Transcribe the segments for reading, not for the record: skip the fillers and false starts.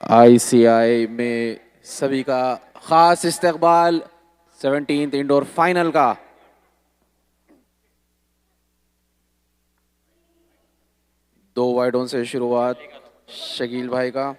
ICI में सभी का खास इस्तकबाल 17th इंडोर फाइनल का। दो वाइडों से शुरुआत शकील भाई का।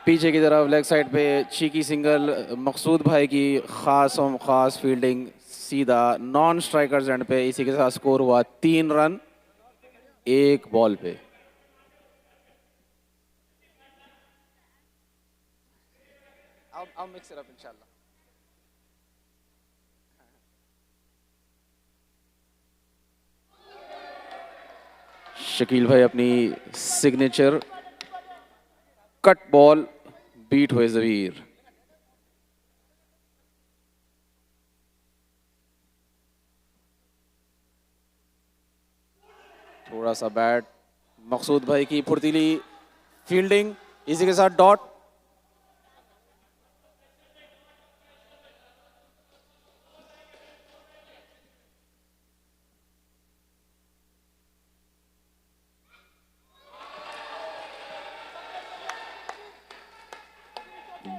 पीछे की तरफ लेग साइड पे चीकी सिंगल मकसूद भाई की खास फील्डिंग सीधा नॉन स्ट्राइकर्स एंड पे। इसी के साथ स्कोर हुआ 3 रन 1 बॉल पे। I'll mix it up inshallah. Shakeel भाई अपनी सिग्नेचर कट बॉल बीट हुए जवीर। थोड़ा सा बैट मकसूद भाई की फुर्तीली फील्डिंग। इसी के साथ डॉट।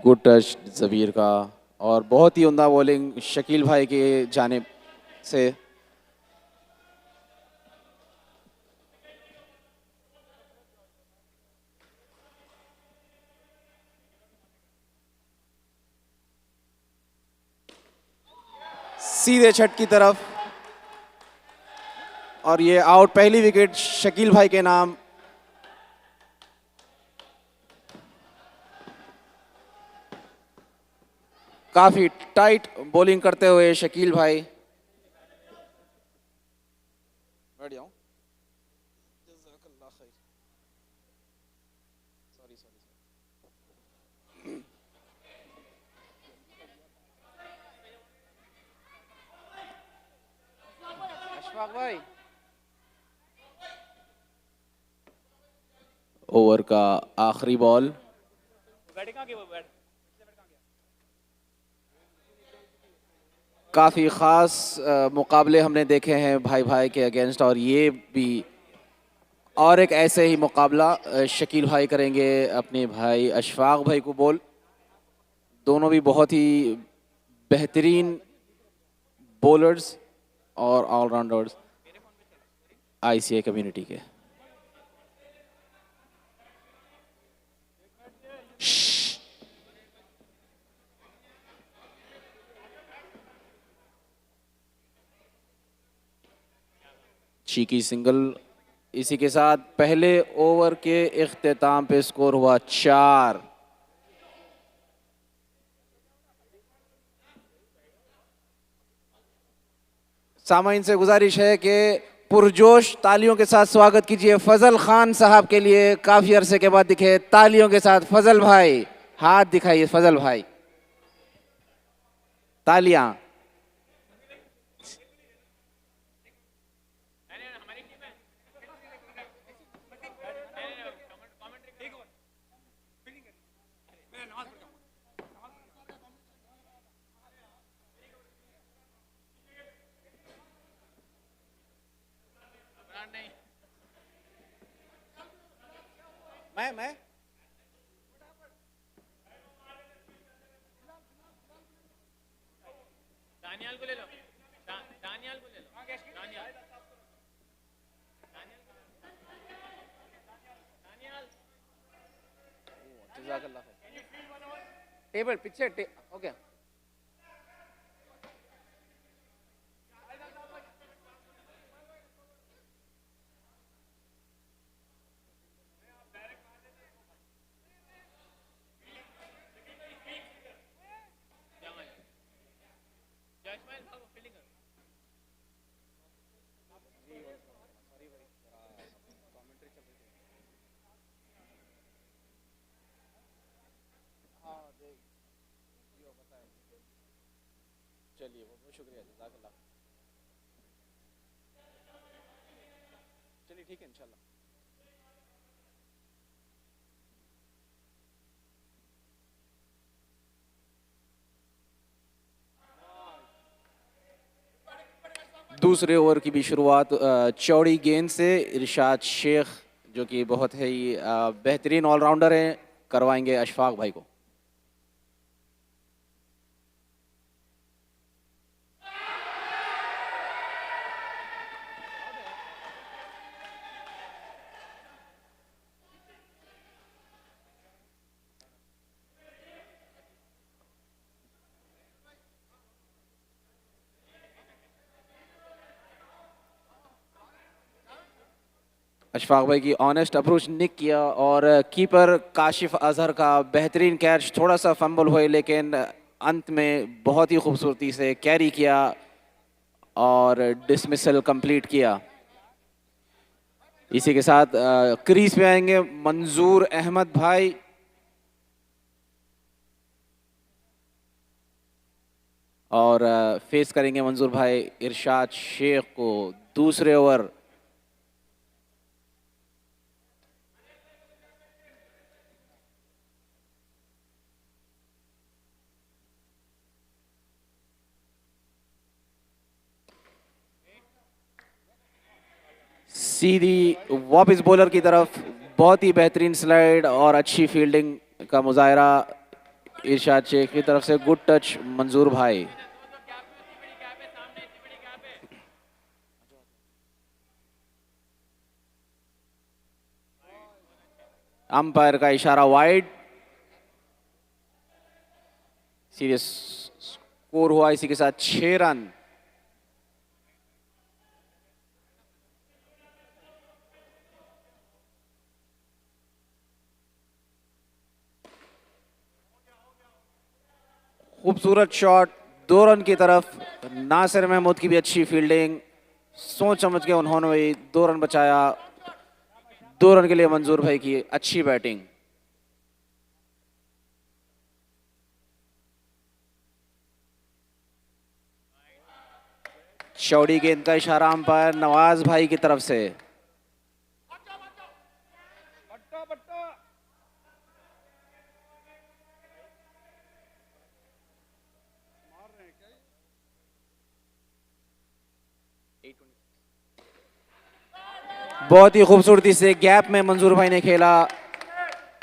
गुड टच जवीर का और बहुत ही उम्दा बॉलिंग शकील भाई के जानिब से। सीधे छत की तरफ और ये आउट। पहली विकेट शकील भाई के नाम। काफी टाइट बॉलिंग करते हुए शकील भाई। बैठ जाऊं। Sorry sorry. अशफाक भाई। ओवर का आखिरी बॉल। काफ़ी ख़ास मुकाबले हमने देखे हैं भाई भाई के अगेंस्ट और ये भी और एक ऐसे ही मुकाबला शकील भाई करेंगे अपने भाई अशफाक भाई को बोल। दोनों भी बहुत ही बेहतरीन बॉलर्स और ऑलराउंडर्स आईसीआई कम्युनिटी के। Cheeky single. इसी के साथ पहले ओवर के इख्तिताम पे स्कोर हुआ 4। सामाइन से गुजारिश है कि पुरजोश तालियों के साथ स्वागत कीजिए फजल खान साहब के लिए। काफी अरसे के बाद दिखे तालियों के साथ फजल भाई। हाथ दिखाइए फजल भाई। तालियां। मैं दानियाल को ले लो। दानियाल को ले लो। दानियाल टेबल पीछे ओके। चलिए बहुत शुक्रिया जज़ाकल्लाह। चलिए ठीक है इंशाल्लाह। दूसरे ओवर की भी शुरुआत चौड़ी गेंद से इरशाद शेख, जो कि बहुत ही बेहतरीन ऑलराउंडर हैं, करवाएंगे अशफाक भाई को। अशफाक भाई की ऑनेस्ट अप्रोच निक किया और कीपर काशिफ अजहर का बेहतरीन कैच, थोड़ा सा फंबल हुए लेकिन अंत में बहुत ही खूबसूरती से कैरी किया और डिसमिसल कंप्लीट किया। इसी के साथ क्रीज पे आएंगे मंजूर अहमद भाई। और फेस करेंगे मंजूर भाई इरशाद शेख को दूसरे ओवर। सीधी वापस बॉलर की तरफ, बहुत ही बेहतरीन स्लाइड और अच्छी फील्डिंग का मुजाहरा इरशाद शेख की तरफ से। गुड टच मंजूर भाई। अंपायर का इशारा वाइड। सीरियस स्कोर हुआ इसी के साथ 6 रन। खूबसूरत शॉट 2 रन की तरफ। नासिर महमूद की भी अच्छी फील्डिंग, सोच समझ के उन्होंने भी 2 रन बचाया। 2 रन के लिए मंजूर भाई की अच्छी बैटिंग। चौड़ी गेंद का इशारा अंपायर नवाज भाई की तरफ से। बहुत ही खूबसूरती से गैप में मंजूर भाई ने खेला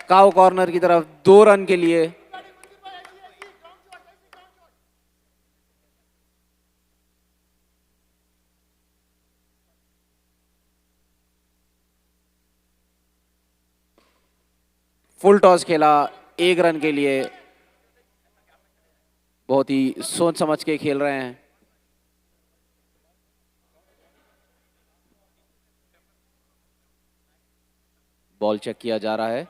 काउ कॉर्नर की तरफ 2 रन के लिए। फुल टॉस खेला 1 रन के लिए। बहुत ही सोच समझ के खेल रहे हैं। बॉल चेक किया जा रहा है।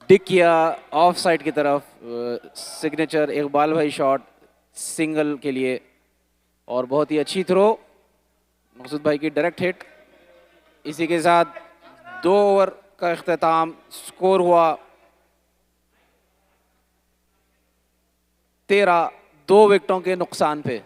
डिक किया ऑफ साइड की तरफ। सिग्नेचर इकबाल भाई शॉट सिंगल के लिए और बहुत ही अच्छी थ्रो मकसूद भाई की डायरेक्ट हिट। इसी के साथ 2 ओवर का इख्तिताम। स्कोर हुआ 13, 2 विकेटों के नुकसान पे।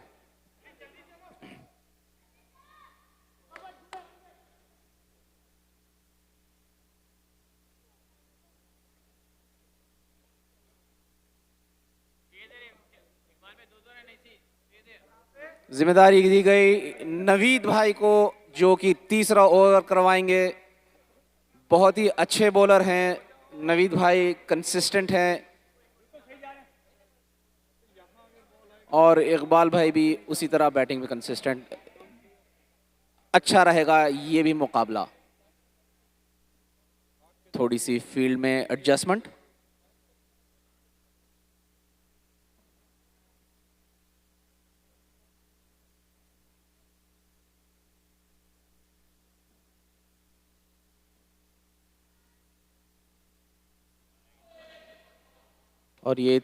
जिम्मेदारी दी गई नवीद भाई को, जो कि तीसरा ओवर करवाएंगे। बहुत ही अच्छे बॉलर हैं नवीद भाई, कंसिस्टेंट हैं और इकबाल भाई भी उसी तरह बैटिंग में कंसिस्टेंट। अच्छा रहेगा ये भी मुकाबला। थोड़ी सी फील्ड में एडजस्टमेंट। और ये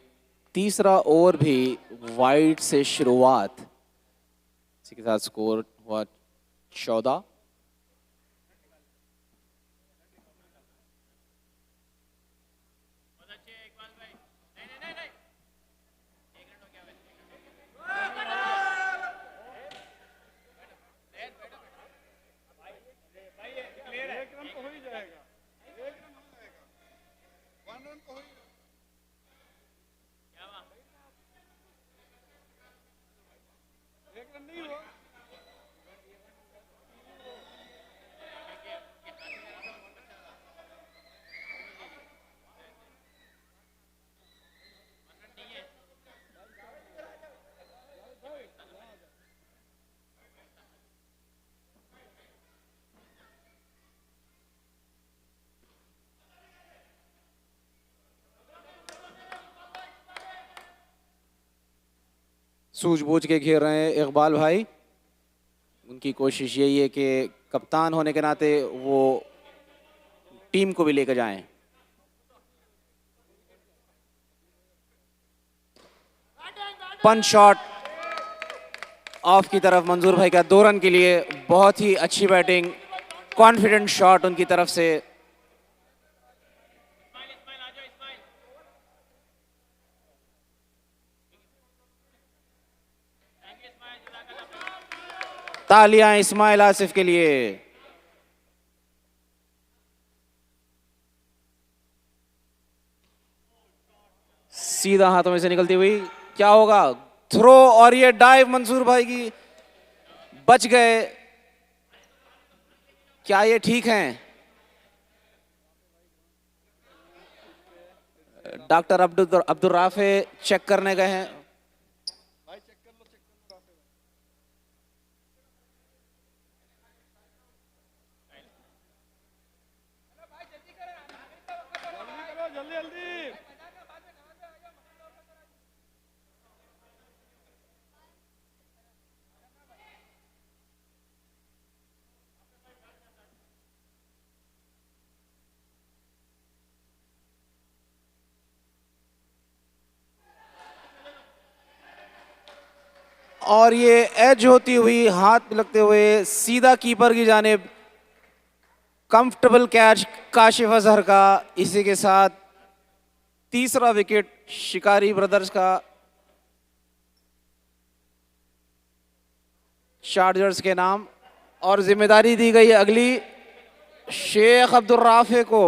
तीसरा ओवर भी वाइड से शुरुआत। इसी के साथ स्कोर हुआ 14। सूझबूझ के घेर रहे हैं इकबाल भाई। उनकी कोशिश यही है कि कप्तान होने के नाते वो टीम को भी लेकर जाएं। पंच शॉट ऑफ की तरफ मंजूर भाई का 2 रन के लिए। बहुत ही अच्छी बैटिंग, कॉन्फिडेंट शॉट उनकी तरफ से। तालियां इस्माइल आसिफ के लिए। सीधा हाथों में से निकलती हुई, क्या होगा? थ्रो, और ये डाइव मंसूर भाई की, बच गए। क्या ये ठीक हैं? डॉक्टर अब्दुल राफे चेक करने गए हैं। और ये एज होती हुई, हाथ लगते हुए सीधा कीपर की जानिब। कंफर्टेबल कैच काशिफ अजहर का। इसी के साथ तीसरा विकेट शिकारी ब्रदर्स का, चार्जर्स के नाम। और जिम्मेदारी दी गई है अगली शेख अब्दुल राफे को।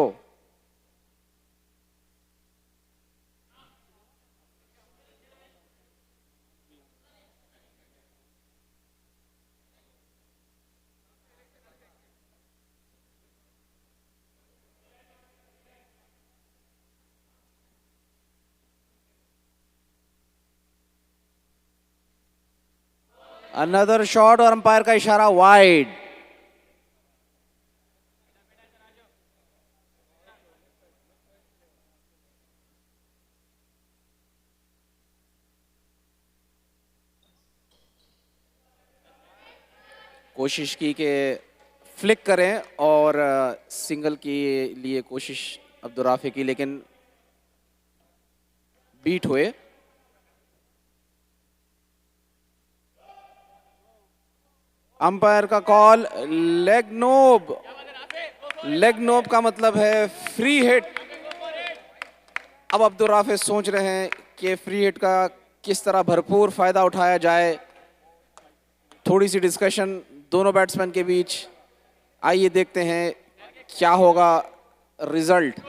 अनदर शॉट और अंपायर का इशारा वाइड। कोशिश की कि फ्लिक करें और सिंगल के लिए कोशिश अब्दुल राफे की, लेकिन बीट हुए। अंपायर का कॉल लेग नोब। लेग नोब का मतलब है फ्री हिट। अब अब्दुल राफे सोच रहे हैं कि फ्री हिट का किस तरह भरपूर फायदा उठाया जाए। थोड़ी सी डिस्कशन दोनों बैट्समैन के बीच। आइए देखते हैं क्या होगा रिजल्ट।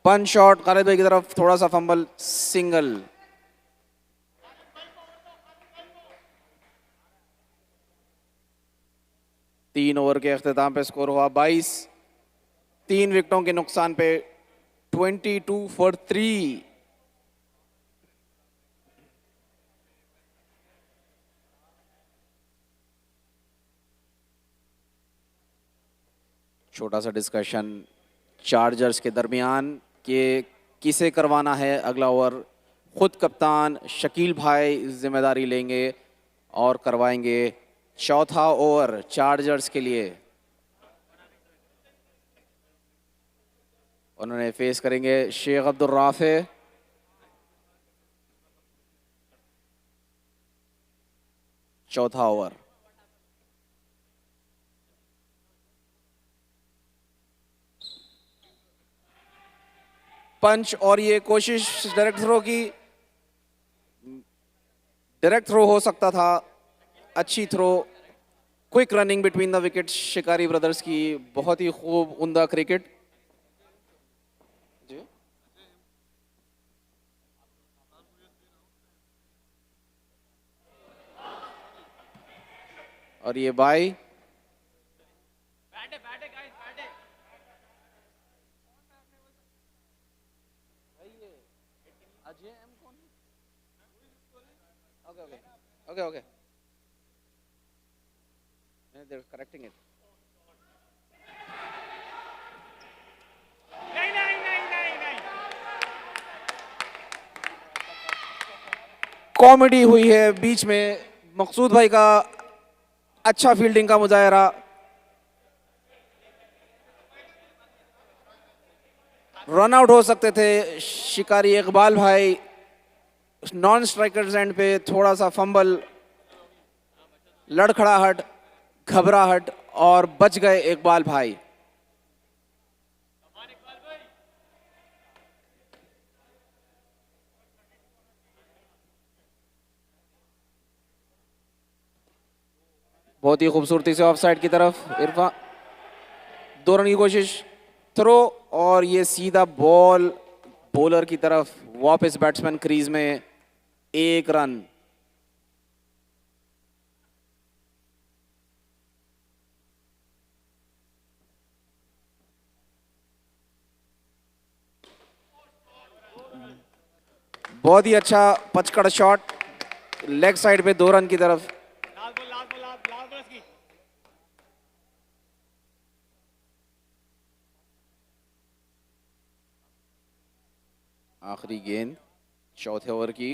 पंच शॉट खालिद भाई की तरफ, थोड़ा सा फंबल, सिंगल। तीन ओवर के अख्ताम पे स्कोर हुआ 22। 3 विकेटों के नुकसान पे 22 फॉर 3। छोटा सा डिस्कशन चार्जर्स के दरमियान कि किसे करवाना है अगला ओवर। खुद कप्तान शकील भाई जिम्मेदारी लेंगे और करवाएंगे चौथा ओवर चार्जर्स के लिए। उन्होंने फेस करेंगे शेख अब्दुल राफे। चौथा ओवर। पंच, और ये कोशिश डायरेक्ट थ्रो की। डायरेक्ट थ्रो हो सकता था, अच्छी throw, quick running between the wicket Shikari brothers की, बहुत ही खूब उम्दा क्रिकेट। और ये bye okay okay they're correcting it. Comedy हुई है बीच में, मकसूद भाई का अच्छा फील्डिंग का मुजाहरा। रन आउट हो सकते थे शिकारी इकबाल भाई, नॉन स्ट्राइकर्स एंड पे थोड़ा सा फंबल, लड़खड़ाहट, घबराहट और बच गए इकबाल भाई। बहुत ही खूबसूरती से ऑफ साइड की तरफ इरफान, 2 रन की कोशिश, थ्रो, और ये सीधा बॉल बॉलर की तरफ, वापस बैट्समैन क्रीज में, 1 रन। बहुत ही अच्छा पचकड़ शॉट, लेग साइड पे 2 रन की तरफ। आखिरी गेंद चौथे ओवर की,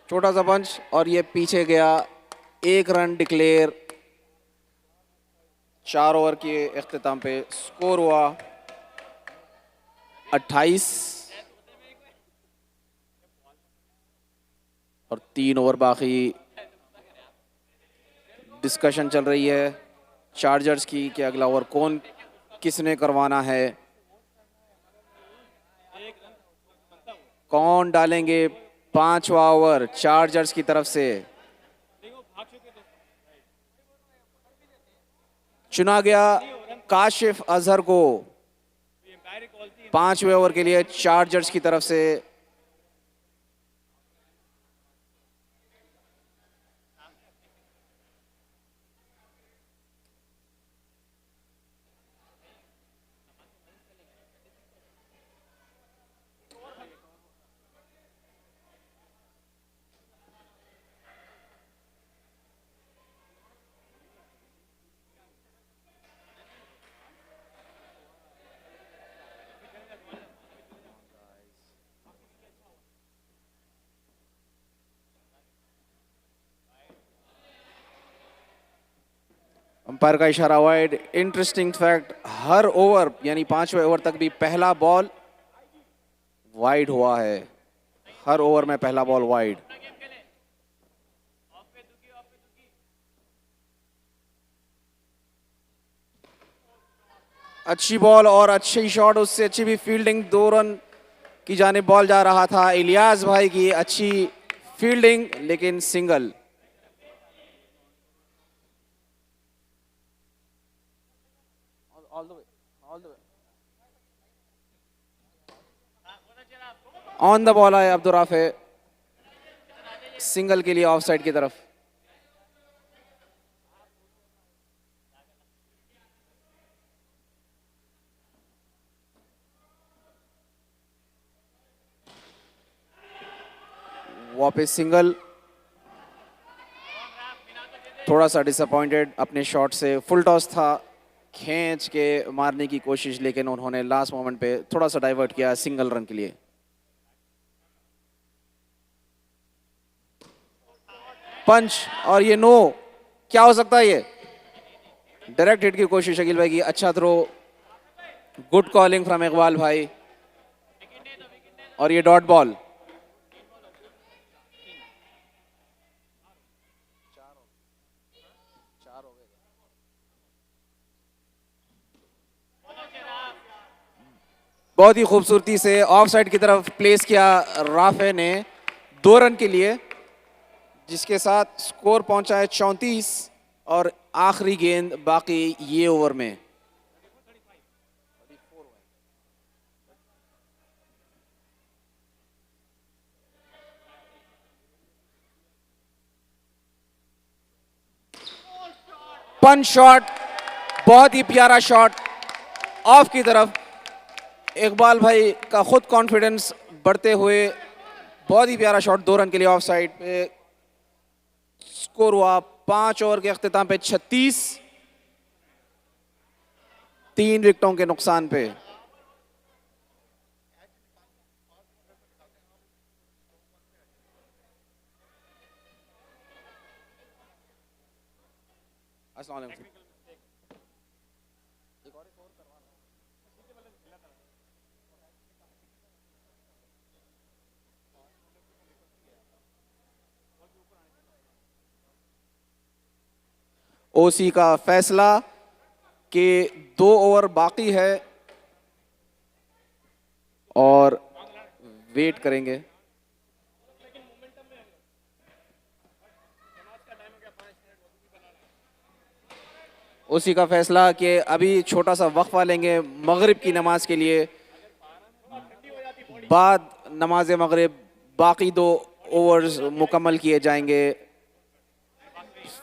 छोटा सा पंच और ये पीछे गया, 1 रन डिक्लेयर। 4 ओवर के इख्तिताम पे स्कोर हुआ 28 और 3 ओवर बाकी। डिस्कशन चल रही है चार्जर्स की कि अगला ओवर कौन किसने करवाना है, कौन डालेंगे 5वां ओवर चार्जर्स की तरफ से। चुना गया काशिफ अजहर को 5वें ओवर के लिए चार्जर्स की तरफ से। अंपायर का इशारा वाइड। इंटरेस्टिंग फैक्ट, हर ओवर यानी 5वें ओवर तक भी पहला बॉल वाइड हुआ है, हर ओवर में पहला बॉल वाइड। अच्छी बॉल और अच्छी शॉट, उससे अच्छी भी फील्डिंग, 2 रन की जानिब बॉल जा रहा था। इलियास भाई की अच्छी फील्डिंग लेकिन सिंगल। ऑन द बॉल आए अब्दुल राफे, सिंगल के लिए ऑफ साइड की तरफ। वापस सिंगल, थोड़ा सा डिसअपॉइंटेड अपने शॉट से। फुल टॉस था, खींच के मारने की कोशिश, लेकिन उन्होंने लास्ट मोमेंट पे थोड़ा सा डाइवर्ट किया सिंगल रन के लिए। पंच और ये नो, क्या हो सकता है ये? डायरेक्ट हिट की कोशिश अकील भाई की, अच्छा throw, good calling from Iqbal भाई, और ये डॉट बॉल। बहुत ही खूबसूरती से ऑफ साइड की तरफ प्लेस किया राफे ने 2 रन के लिए, जिसके साथ स्कोर पहुंचा है 34 और आखिरी गेंद बाकी ये ओवर में। पंच शॉट, बहुत ही प्यारा शॉट ऑफ की तरफ। इकबाल भाई का खुद कॉन्फिडेंस बढ़ते हुए बहुत ही प्यारा शॉट 2 रन के लिए ऑफ साइड पे। स्कोर हुआ 5 ओवर के अख्तिताम पे 36, 3 विकेटों के नुकसान पे। अस्सलाम वालेकुम। ओसी का फैसला कि 2 ओवर बाकी है और वेट करेंगे। उसी का फैसला कि अभी छोटा सा वक्फा लेंगे मगरिब की नमाज के लिए, बाद नमाज मगरिब बाकी 2 ओवर्स मुकम्मल किए जाएंगे।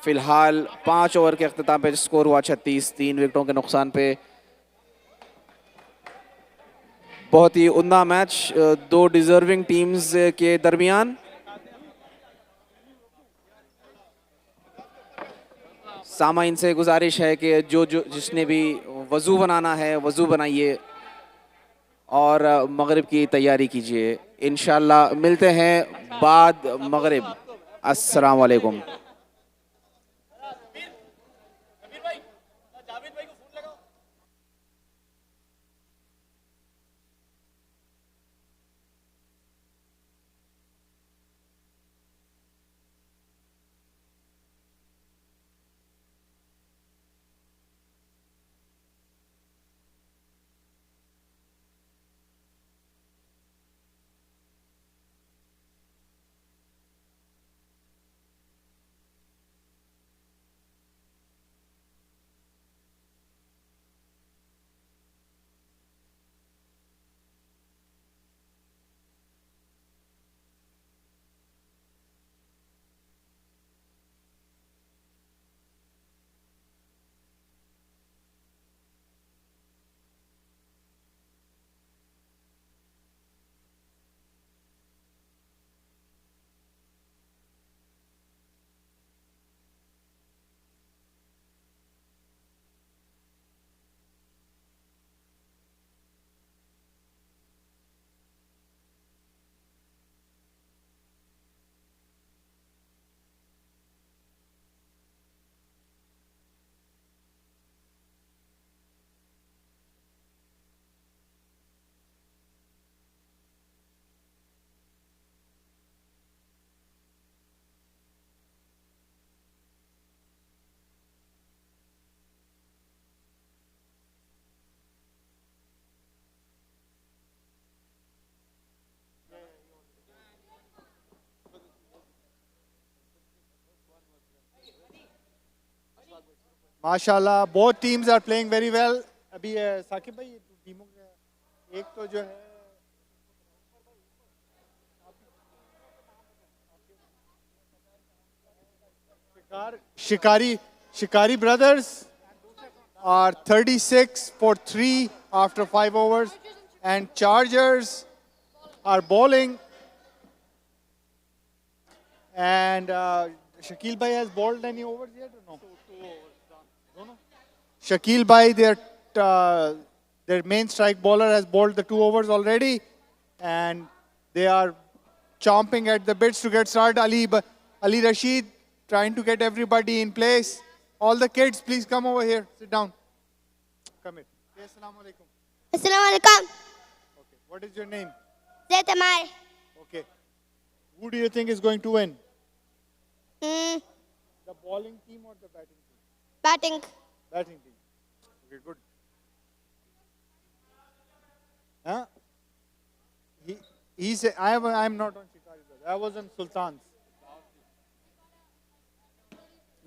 फिलहाल 5 ओवर के अख्तिताम पे स्कोर हुआ 36, 3 विकेटों के नुकसान पे। बहुत ही उम्दा मैच 2 डिजर्विंग टीम्स के दरमियान। सामाइन से गुजारिश है कि जो जिसने भी वज़ू बनाना है वज़ू बनाइए और मगरिब की तैयारी कीजिए। इंशाल्लाह मिलते हैं बाद मगरिब। अस्सलाम वालेकुम। माशाल्लाह both teams are playing very well. अभी साकिब भाई टीमों के एक तो जो है शिकारी brothers are 36 for 3 after 5 overs, and Chargers are bowling, and Shakil bhai has bowled any overs yet or no? Shakil bhai, their main strike bowler, has bowled the 2 overs already, and they are chomping at the bits to get started. Ali Rashid trying to get everybody in place. All the kids, please come over here. Sit down. Come here. Say Assalamu alaikum. Assalamu alaikum. Okay. What is your name? Zaid Amar. Okay. Who do you think is going to win? Hmm. The bowling team or the batting team? Batting. Batting team. Okay, good. Huh? He said, I'm not on Shikari, brother. I was on Sultan's.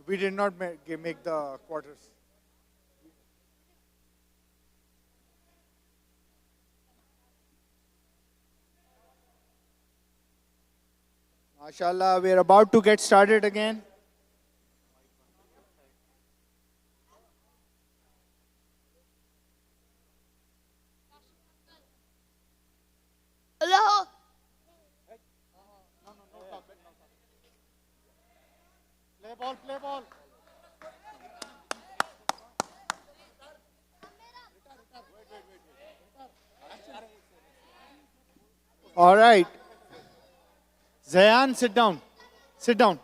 We did not make the quarters. MashaAllah, we're about to get started again. Allah. Play ball. All right. Zayan, sit down. Sit down.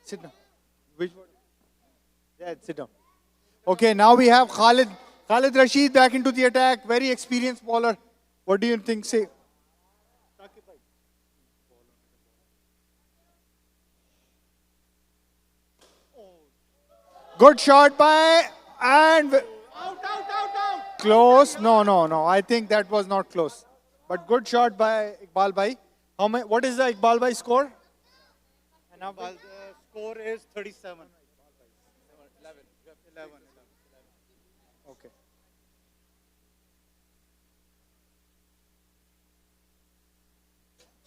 Sit down. Which one? Yeah, sit down. Okay, now we have Khalid. Khalid Rashid back into the attack. Very experienced bowler. What do you think? Say. Good shot by and out. Close. No. I think that was not close. But good shot by Iqbal Bhai. How many? What is the Iqbal Bhai score? The score is 37. 11. Okay.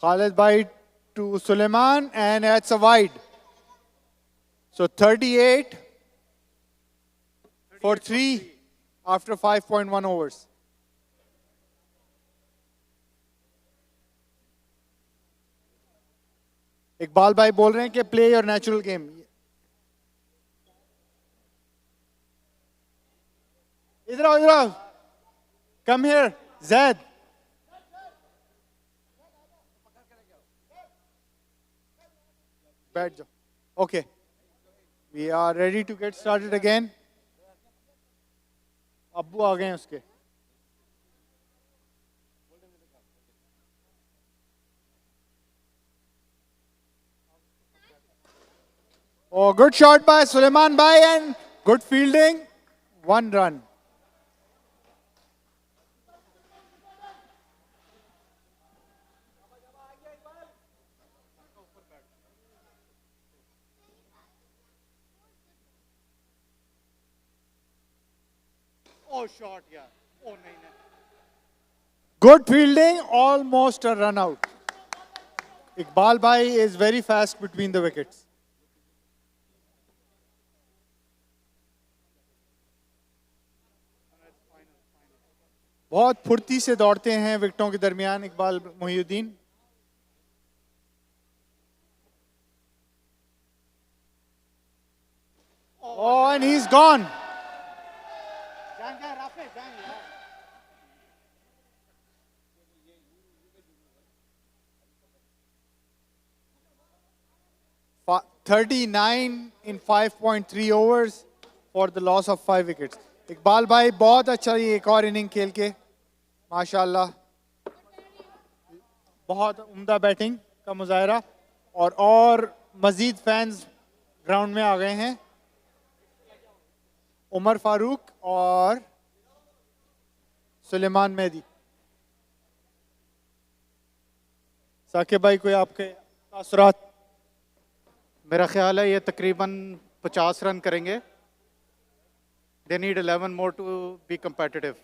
Khalid Bhai to Suleiman and that's a wide. So 38 for 3 after 5.1 overs. Iqbal भाई बोल रहे हैं कि play your natural game. इधर आओ. Come here, Zaid. बैठ जाओ. Okay. We are ready to get started again. अब्बू आ गए हैं उसके. Oh, good shot by Suleiman Bhai and good fielding. 1 run. Oh, shot, yeah. Oh, no. Good fielding, almost a run out. Iqbal Bhai is very fast between the wickets. बहुत फुर्ती से दौड़ते हैं विकेटों के दरमियान Iqbal Mohiuddin. Oh, and he's gone. Jang, Rafe, Jang. 39 in 5.3 overs for the loss of 5 wickets. Iqbal भाई बहुत अच्छा ये एक और इनिंग खेल के माशाल्लाह बहुत उम्दा बैटिंग का मुजाहरा और मजीद फैंस ग्राउंड में आ गए हैं. उमर फारूक और सुलेमान मेहदी. साकिब भाई कोई आपके तासुरात? मेरा ख्याल है ये तकरीबन 50 रन करेंगे. They need 11 more to be competitive.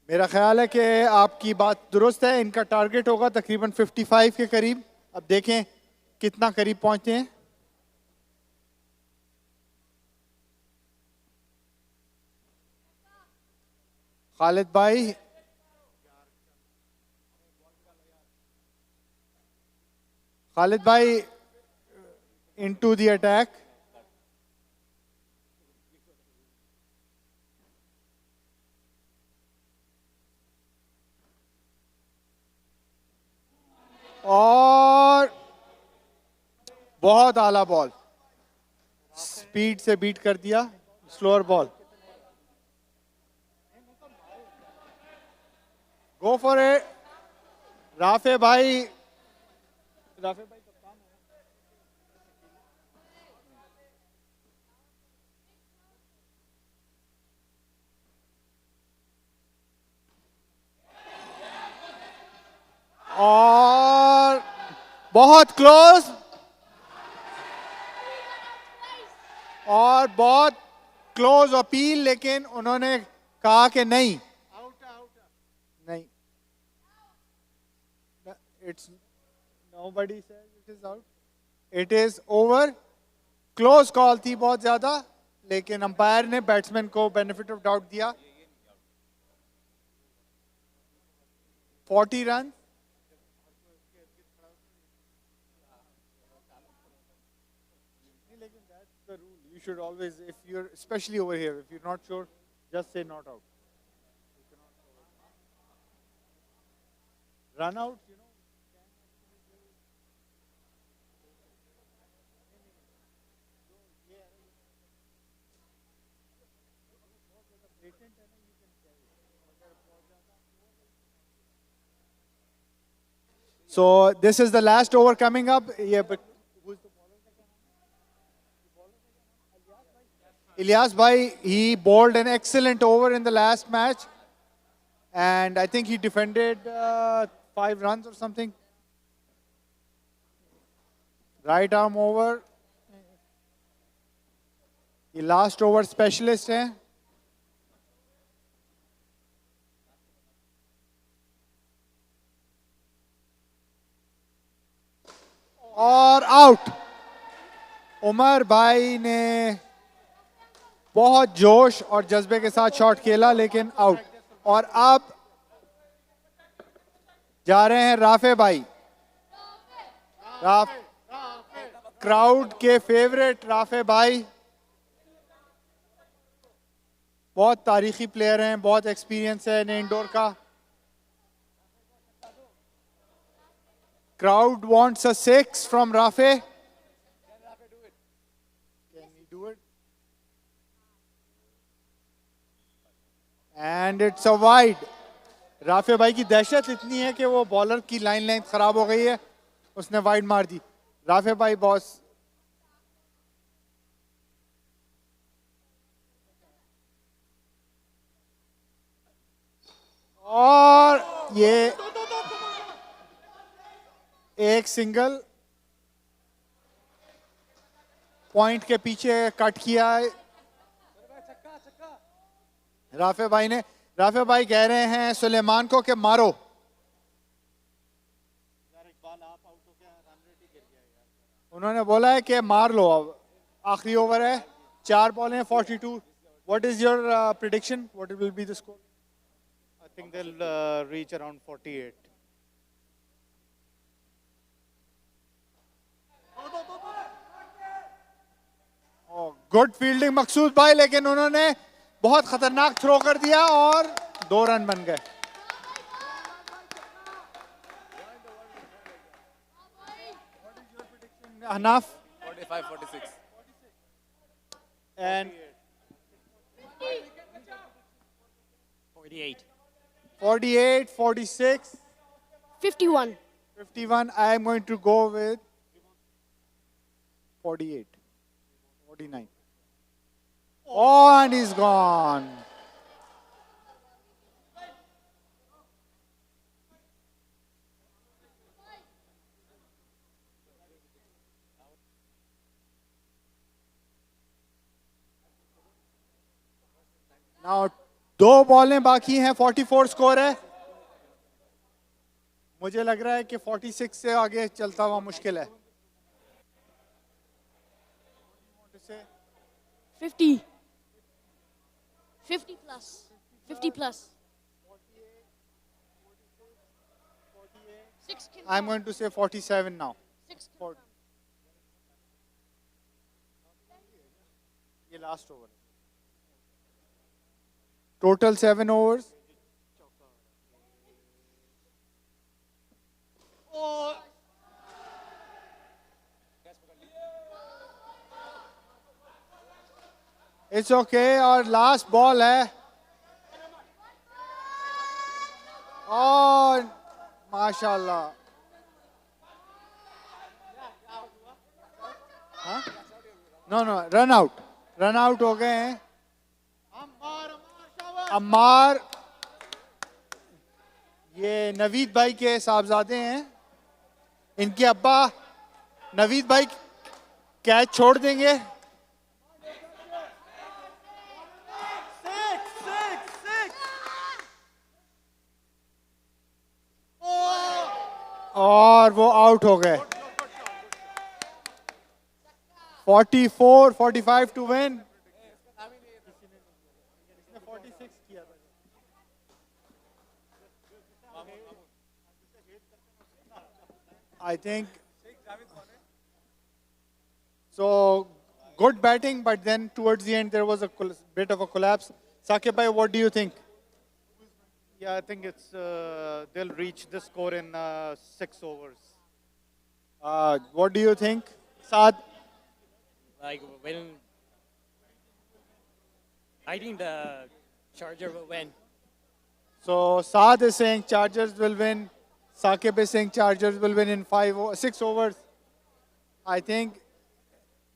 मेरा ख्याल है कि आपकी बात दुरुस्त है. इनका टारगेट होगा तकरीबन 55 के करीब. अब देखें कितना करीब पहुंचते हैं. खालिद भाई into the attack. और बहुत आला बॉल, स्पीड से बीट कर दिया. Slower ball. Go for it. Rafe भाई और बहुत क्लोज और बहुत क्लोज अपील, लेकिन उन्होंने कहा कि नहीं, नहीं, it's nobody said it is out, it is over. Close call थी बहुत ज्यादा, लेकिन अंपायर ने बैट्समैन को बेनिफिट ऑफ डाउट दिया। 40 run. You should always, if you're, especially over here, if you're not sure, just say not out. Run out, you know. So this is the last over coming up. Yeah, but who's the bowler? Ilyas Bhai, he bowled an excellent over in the last match, and I think he defended 5 runs or something. Right arm over. ये last over specialist है. और out. Umar भाई ने बहुत जोश और जज्बे के साथ शॉट खेला, लेकिन आउट। और अब जा रहे हैं राफे भाई, क्राउड के फेवरेट राफे भाई। बहुत तारीखी प्लेयर हैं, बहुत एक्सपीरियंस है इन्हें इंडोर का। Crowd wants a 6 from Rafe. Can he do it? And it's a wide. Rafe भाई की दहशत इतनी है कि वो बॉलर की लाइन लेंथ खराब हो गई है, उसने वाइड मार दी। राफे भाई बॉस। और ये एक सिंगल पॉइंट के पीछे कट किया है राफे भाई ने। राफे भाई कह रहे हैं सुलेमान को कि मारो। उन्होंने बोला है कि मार लो, अब आखिरी ओवर है, 4 बॉल हैं, 42। What is your prediction, what will be the score? I think they'll reach around 48. Good fielding Maqsood भाई, लेकिन उन्होंने बहुत खतरनाक थ्रो कर दिया और 2 रन बन गए। Enough 45, 46. and 48. 48, 46, 51. 51. I am going to go with 48, 49. Oh, and he's gone. Now 2 बॉलें बाकी हैं, 44 स्कोर है। मुझे लग रहा है कि 46 से आगे चलता हुआ मुश्किल है। 50. 50 plus. 50 plus. 6 can I'm going to say 47 now. 6 can For- ये last over. Total 7 overs. It's okay. और लास्ट बॉल है और माशाल्लाह। नो नो, रन आउट हो गए हैं। अम्मार ये नवीद भाई के साहबजादे हैं. इनके अब्बा नवीद भाई कैच छोड़ देंगे. और वो आउट हो गए. 44-45 to win. I think so. Good batting, but then towards the end there was a bit of a collapse. Sakib bhai, what do you think? Yeah, I think it's they'll reach the score in 6 overs. What do you think, Saad? Like when I think the Charger will win. So Saad is saying Chargers will win. Sakib is saying Chargers will win in 6 overs. I think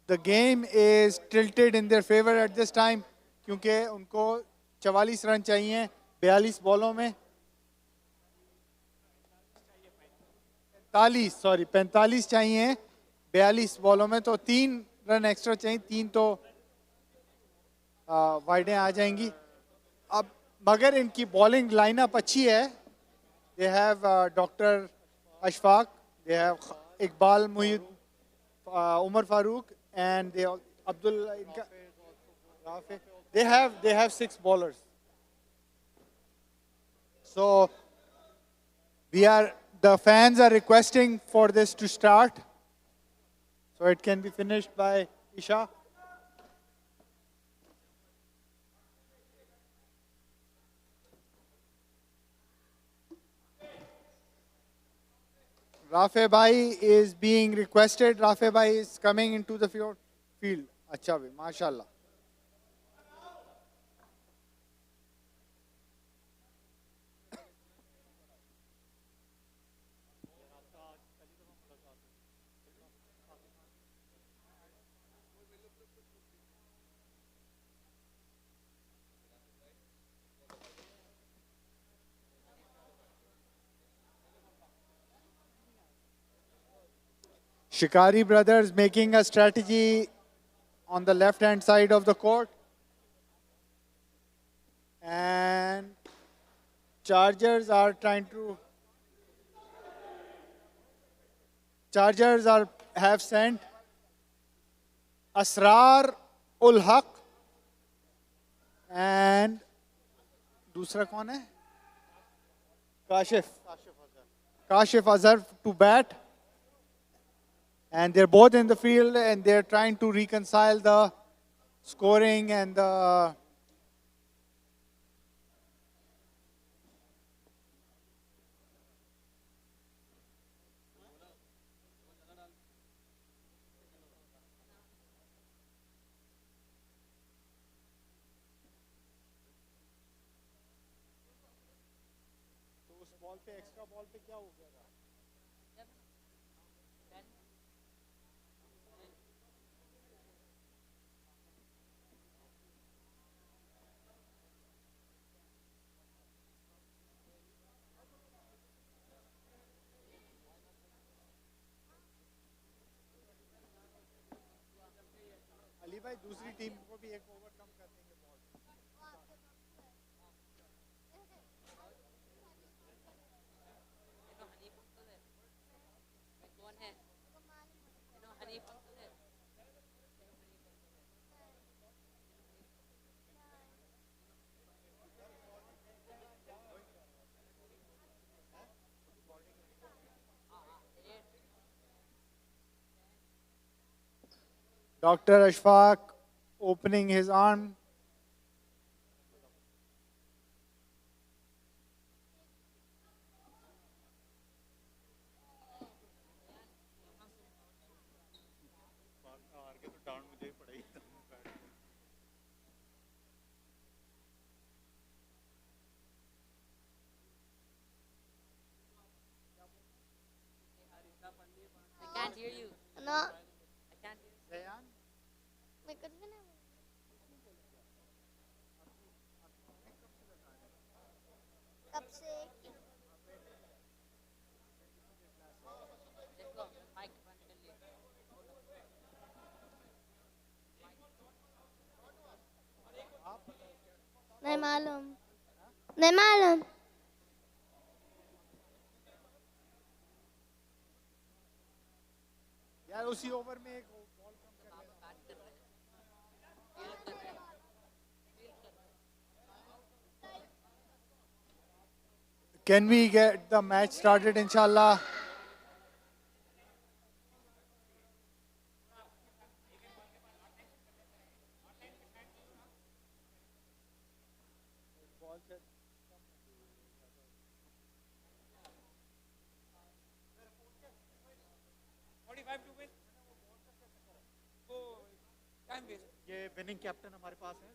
the game is tilted in their favor at this time क्योंकि उनको 44 run चाहिए 42 बॉलों में. 45 चाहिए 42 बॉलों में, तो 3 run extra चाहिए. 3 तो वाइडें आ जाएंगी. अब मगर इनकी बॉलिंग लाइनअप अच्छी है. They have Dr. Ashfaq, they have Iqbal Muhid, Umar Farooq, and they Abdul Rafe. They have 6 bowlers. So the fans are requesting for this to start, so it can be finished by Isha. Rafe Bhai is being requested. Rafe Bhai is coming into the field. अच्छा भाई, माशाल्लाह. Shikari brothers making a strategy on the left hand side of the court. And Chargers are have sent Asrar ul Haq and दूसरा कौन है? Kashif Azhar to bat. And they're both in the field and they're trying to reconcile the scoring and the Ali भाई दूसरी team को भी एक over कम कर देंगे ball. Dr. Ashfaq opening his arm. I can't hear you. No. I can't hear you. मैं कुछ भी नहीं कब से नहीं मालूम, नहीं मालूम। यार उसी ओवर में एक बॉल कम कर लेना। Can we get the match started, inshallah? ये विनिंग कैप्टन हमारे पास है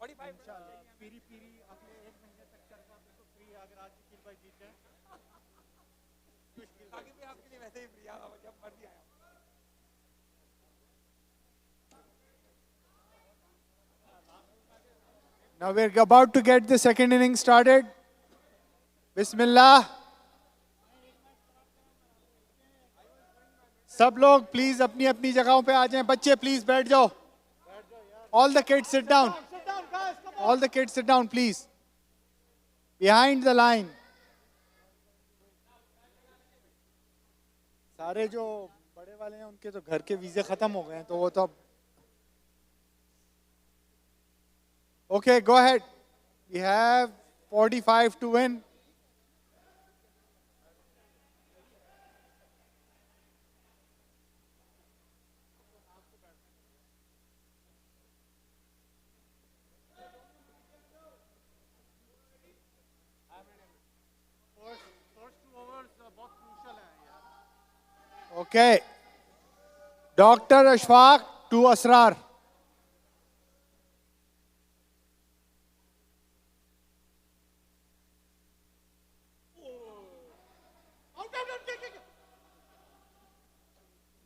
पीरी पीरी अगले 1 महीने तक चलना बिल्कुल फ्री है अगर आज शकील भाई जीत जाए आगे भी आपके लिए वैसे ही फ्री है जब मर्जी आया Now we're about to get the second inning started. Bismillah. सब लोग प्लीज अपनी अपनी जगहों पे आ जाएं. बच्चे प्लीज बैठ जाओ. All the kids sit down. All the kids sit down, please. Behind the line. सारे जो बड़े वाले हैं उनके तो घर के वीजे खत्म हो गए हैं तो वो तो अब Okay, go ahead. We have 45 to win. Okay. Dr. Ashfaq to Asrar.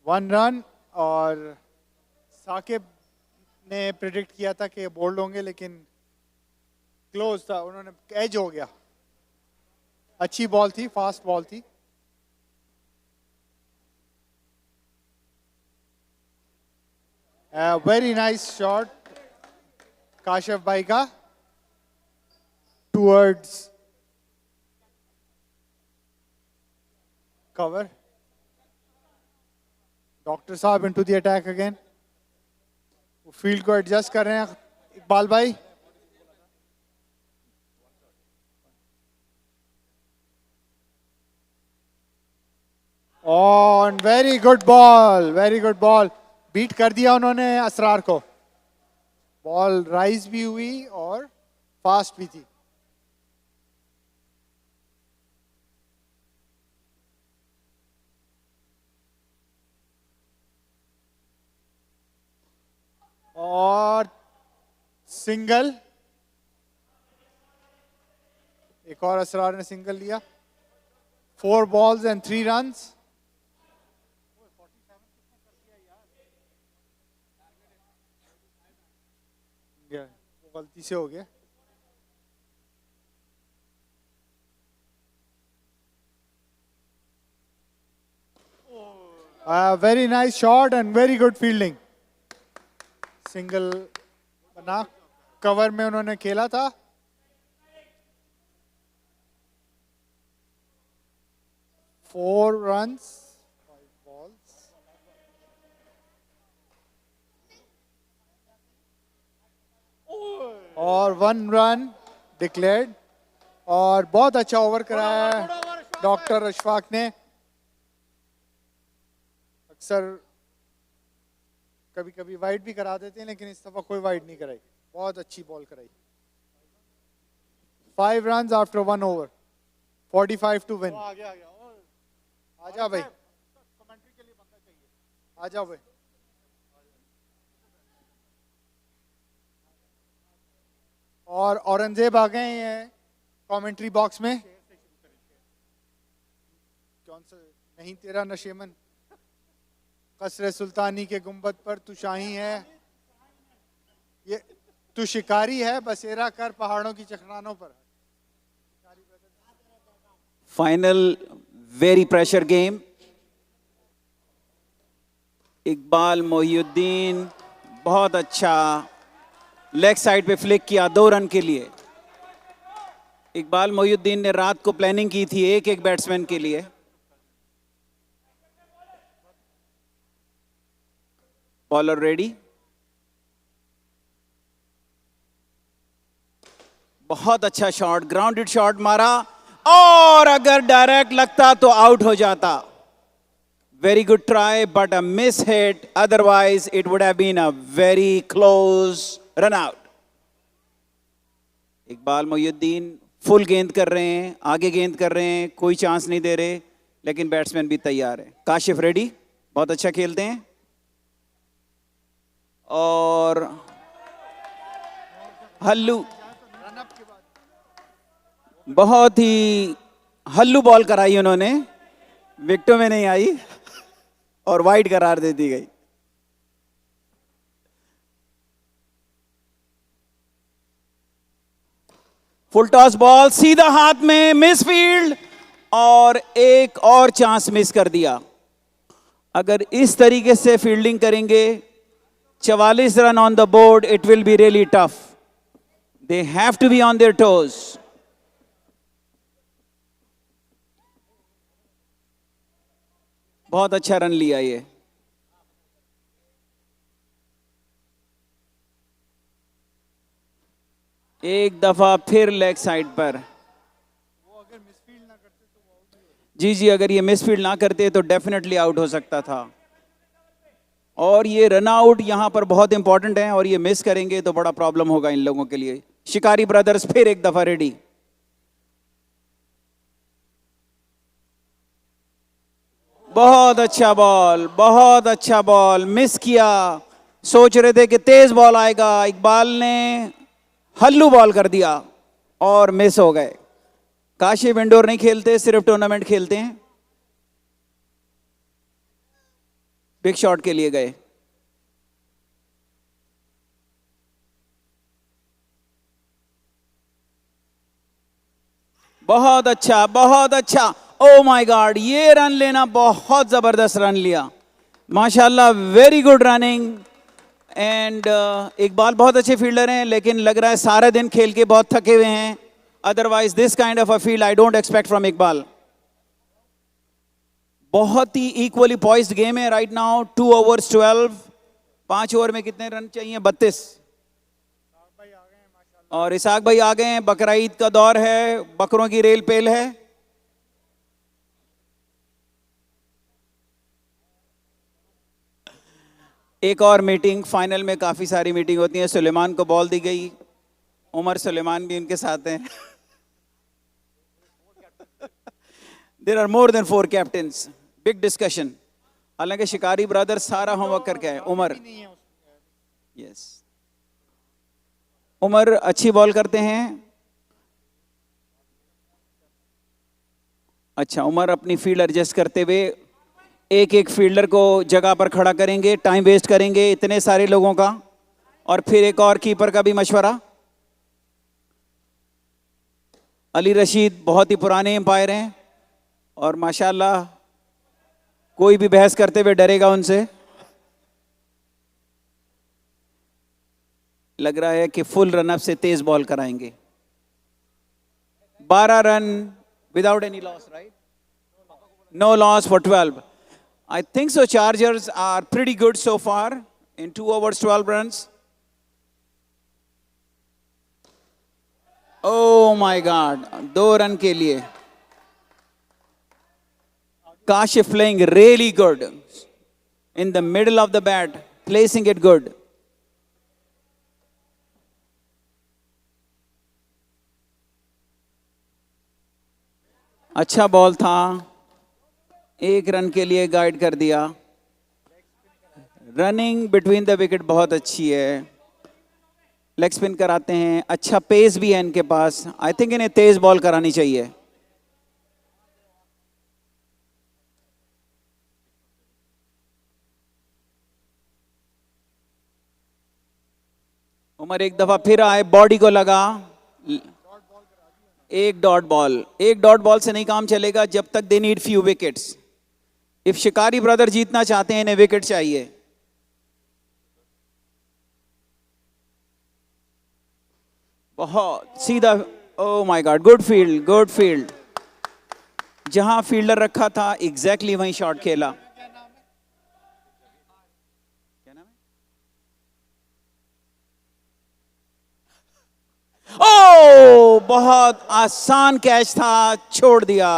One run और साकिब ने प्रिडिक्ट किया था कि बोल्ड होंगे लेकिन क्लोज था उन्होंने एज हो गया अच्छी बॉल थी फास्ट बॉल थी वेरी नाइस शॉट काशिफ भाई का टूवर्ड्स कवर डॉक्टर साहब into the attack again field को एडजस्ट कर रहे हैं इकबाल भाई on very good ball beat कर दिया उन्होंने असरार को बॉल राइज भी हुई और फास्ट भी थी और सिंगल एक और असरार ने सिंगल लिया 4 balls and 3 runs वो गलती से हो गया very nice shot and very good fielding single बना कवर में उन्होंने खेला था फोर रन्स 5 balls और 1 run डिक्लेयर्ड और बहुत अच्छा ओवर कराया है डॉक्टर अशफाक ने अक्सर कभी कभी वाइड भी करा देते हैं लेकिन इस दफा कोई वाइड नहीं कराई बहुत अच्छी बॉल कराई 5 runs after 1 over 45 to win आ गया आजा भाई कमेंट्री के लिए बंदा चाहिए आजा भाई और औरंगजेब आ गए हैं कमेंट्री बॉक्स में कौन सा नहीं तेरा नशेमन कसरे सुल्तानी के गुंबद पर तू शाही है ये तू शिकारी है बसेरा कर पहाड़ों की चट्टानों पर final very pressure game Iqbal Mohiuddin बहुत अच्छा लेग साइड पे फ्लिक किया 2 रन के लिए। इकबाल मोइनुद्दीन ने रात को प्लानिंग की थी एक एक बैट्समैन के लिए। बॉलर रेडी, बहुत अच्छा शॉट, ग्राउंडेड शॉट मारा और अगर डायरेक्ट लगता तो आउट हो जाता। Very good try but a mishit, otherwise it would have been a very close run out. Iqbal Moinuddin full गेंद कर रहे हैं, आगे गेंद कर रहे हैं, कोई चांस नहीं दे रहे, लेकिन बैट्समैन भी तैयार है। काशिफ रेडी, बहुत अच्छा खेलते हैं और हल्लू, बहुत ही हल्लू बॉल कराई उन्होंने, विकेटों में नहीं आई और वाइड करार दे दी गई। फुल टॉस बॉल सीधा हाथ में, मिस फील्ड और एक और चांस मिस कर दिया। अगर इस तरीके से फील्डिंग करेंगे 44 run on the board, it will be really tough. They have to be on their toes. बहुत अच्छा रन लिया ये। एक दफा फिर लेग साइड पर। जी, अगर ये मिसफील्ड ना करते तो डेफिनेटली आउट हो सकता था। और ये रन आउट यहां पर बहुत इंपॉर्टेंट है और ये मिस करेंगे तो बड़ा प्रॉब्लम होगा इन लोगों के लिए। शिकारी ब्रदर्स फिर एक दफा रेडी। बहुत अच्छा बॉल, बहुत अच्छा बॉल, मिस किया। सोच रहे थे कि तेज बॉल आएगा, इकबाल ने हल्लू बॉल कर दिया और मिस हो गए। काशिफ इंडोर नहीं खेलते, सिर्फ टूर्नामेंट खेलते हैं। बिग शॉट के लिए गए। बहुत अच्छा, बहुत अच्छा। ओ माय गॉड, ये रन लेना, बहुत जबरदस्त रन लिया, माशाल्लाह, very good running. And Iqbal बहुत अच्छे फील्डर हैं, लेकिन लग रहा है सारा दिन खेल के बहुत थके हुए हैं। Otherwise this kind of a field I don't expect from Iqbal. बहुत ही इक्वली पॉइज्ड गेम है राइट नाउ। 2 overs 12। 5 ओवर में कितने रन चाहिए? 32। और इसाक भाई आ गए हैं। बकरा ईद का दौर है, बकरों की रेल पेल है। एक और मीटिंग, फाइनल में काफी सारी मीटिंग होती है। सुलेमान को बॉल दी गई, उमर सुलेमान भी उनके साथ हैं। There are more than 4 captains. Big discussion. हालांकि शिकारी ब्रदर सारा होमवर्क करके आए। उमर, यस, उमर अच्छी बॉल करते हैं। अच्छा, उमर अपनी फील्ड एडजस्ट करते हुए एक एक फील्डर को जगह पर खड़ा करेंगे, टाइम वेस्ट करेंगे इतने सारे लोगों का। और फिर एक और कीपर का भी मशवरा। अली रशीद बहुत ही पुराने एम्पायर हैं और माशाल्लाह कोई भी बहस करते हुए डरेगा उनसे। लग रहा है कि फुल रनअप से तेज बॉल कराएंगे। 12 run without any loss, right? No loss for 12। I think so. Chargers are pretty good so far in 2 overs 12 runs. Oh my God! 2 run के लिए Kashif playing really good in the middle of the bat, placing it good. अच्छा ball था, 1 run के लिए guide कर दिया। Running between the wicket बहुत अच्छी है। लेग स्पिन कराते हैं, अच्छा पेस भी है इनके पास। आई थिंक इन्हें तेज बॉल करानी चाहिए। उमर एक दफा फिर आए, बॉडी को लगा। एक डॉट बॉल से नहीं काम चलेगा जब तक they need few wickets. If शिकारी ब्रदर जीतना चाहते हैं, इन्हें विकेट चाहिए। बहुत सीधा, oh my God, good field, good field. जहां फील्डर रखा था एग्जैक्टली वहीं शॉट खेला। क्या नाम है? ओ बहुत आसान कैच था, छोड़ दिया।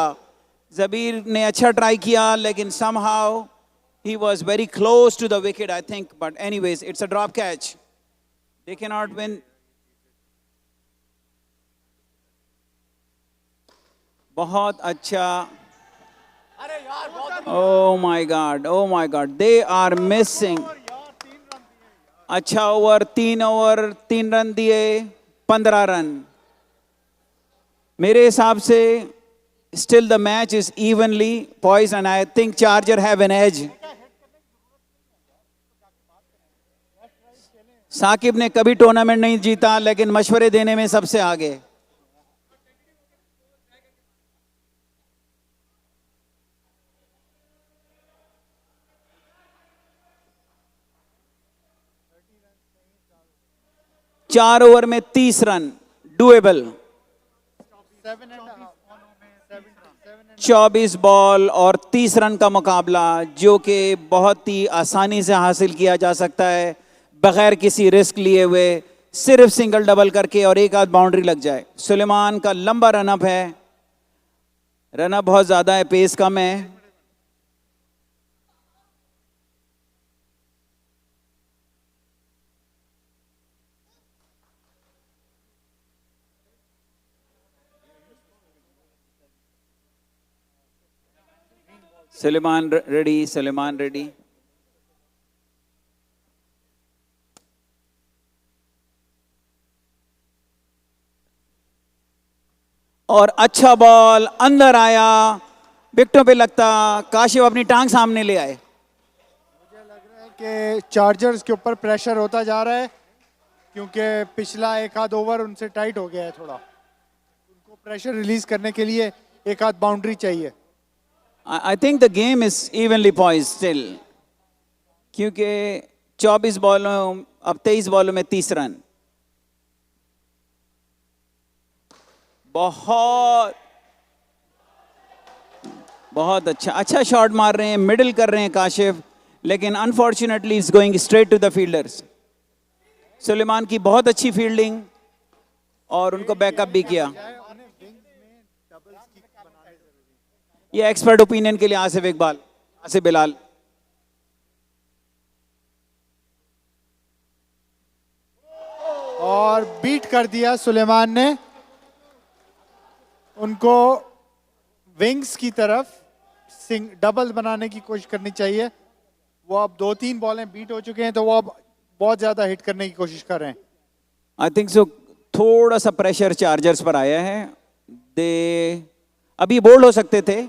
जबीर ने अच्छा ट्राई किया लेकिन somehow he was very close to the wicket, I think, but anyways it's a drop catch. They cannot win. बहुत अच्छा। Oh my God, oh my God, they are missing. अच्छा ओवर, 3 ओवर 3 रन दिए, 15 run. मेरे हिसाब से still the match is evenly poised and I think Charger have an edge. Saqib ने कभी tournament नहीं जीता लेकिन मशवरे देने में सबसे आगे। चार ओवर में 30 रन, डुएबल। 24 बॉल और 30 रन का मुकाबला जो कि बहुत ही आसानी से हासिल किया जा सकता है बगैर किसी रिस्क लिए हुए, सिर्फ सिंगल डबल करके और एक आध बाउंड्री लग जाए। सुलेमान का लंबा रनअप है, रनअप बहुत ज्यादा है, पेस कम है। Suleman ready, Suleman ready. और अच्छा बॉल अंदर आया, विकेटों पे लगता। काशिफ अपनी टांग सामने ले आए। मुझे लग रहा है कि चार्जर्स के ऊपर प्रेशर होता जा रहा है क्योंकि पिछला एक आध ओवर उनसे टाइट हो गया है थोड़ा। उनको प्रेशर रिलीज करने के लिए एक आध बाउंड्री चाहिए। I think the game is evenly poised still, क्योंकि 24 बॉलों, अब 23 बॉलों में 30 रन। बहुत बहुत अच्छा शॉट मार रहे हैं, मिडिल कर रहे हैं काशिफ, लेकिन unfortunately is going straight to the fielders. Suleman की बहुत अच्छी फील्डिंग और उनको बैकअप भी किया। ये एक्सपर्ट ओपिनियन के लिए आसिफ इकबाल, आसिफ बिलाल। और बीट कर दिया सुलेमान ने उनको। विंग्स की तरफ डबल बनाने की कोशिश करनी चाहिए। वो अब 2-3 बॉलें बीट हो चुके हैं तो वो अब बहुत ज्यादा हिट करने की कोशिश कर रहे हैं। आई थिंक सो थोड़ा सा प्रेशर चार्जर्स पर आया है। दे अभी बोल्ड हो सकते थे,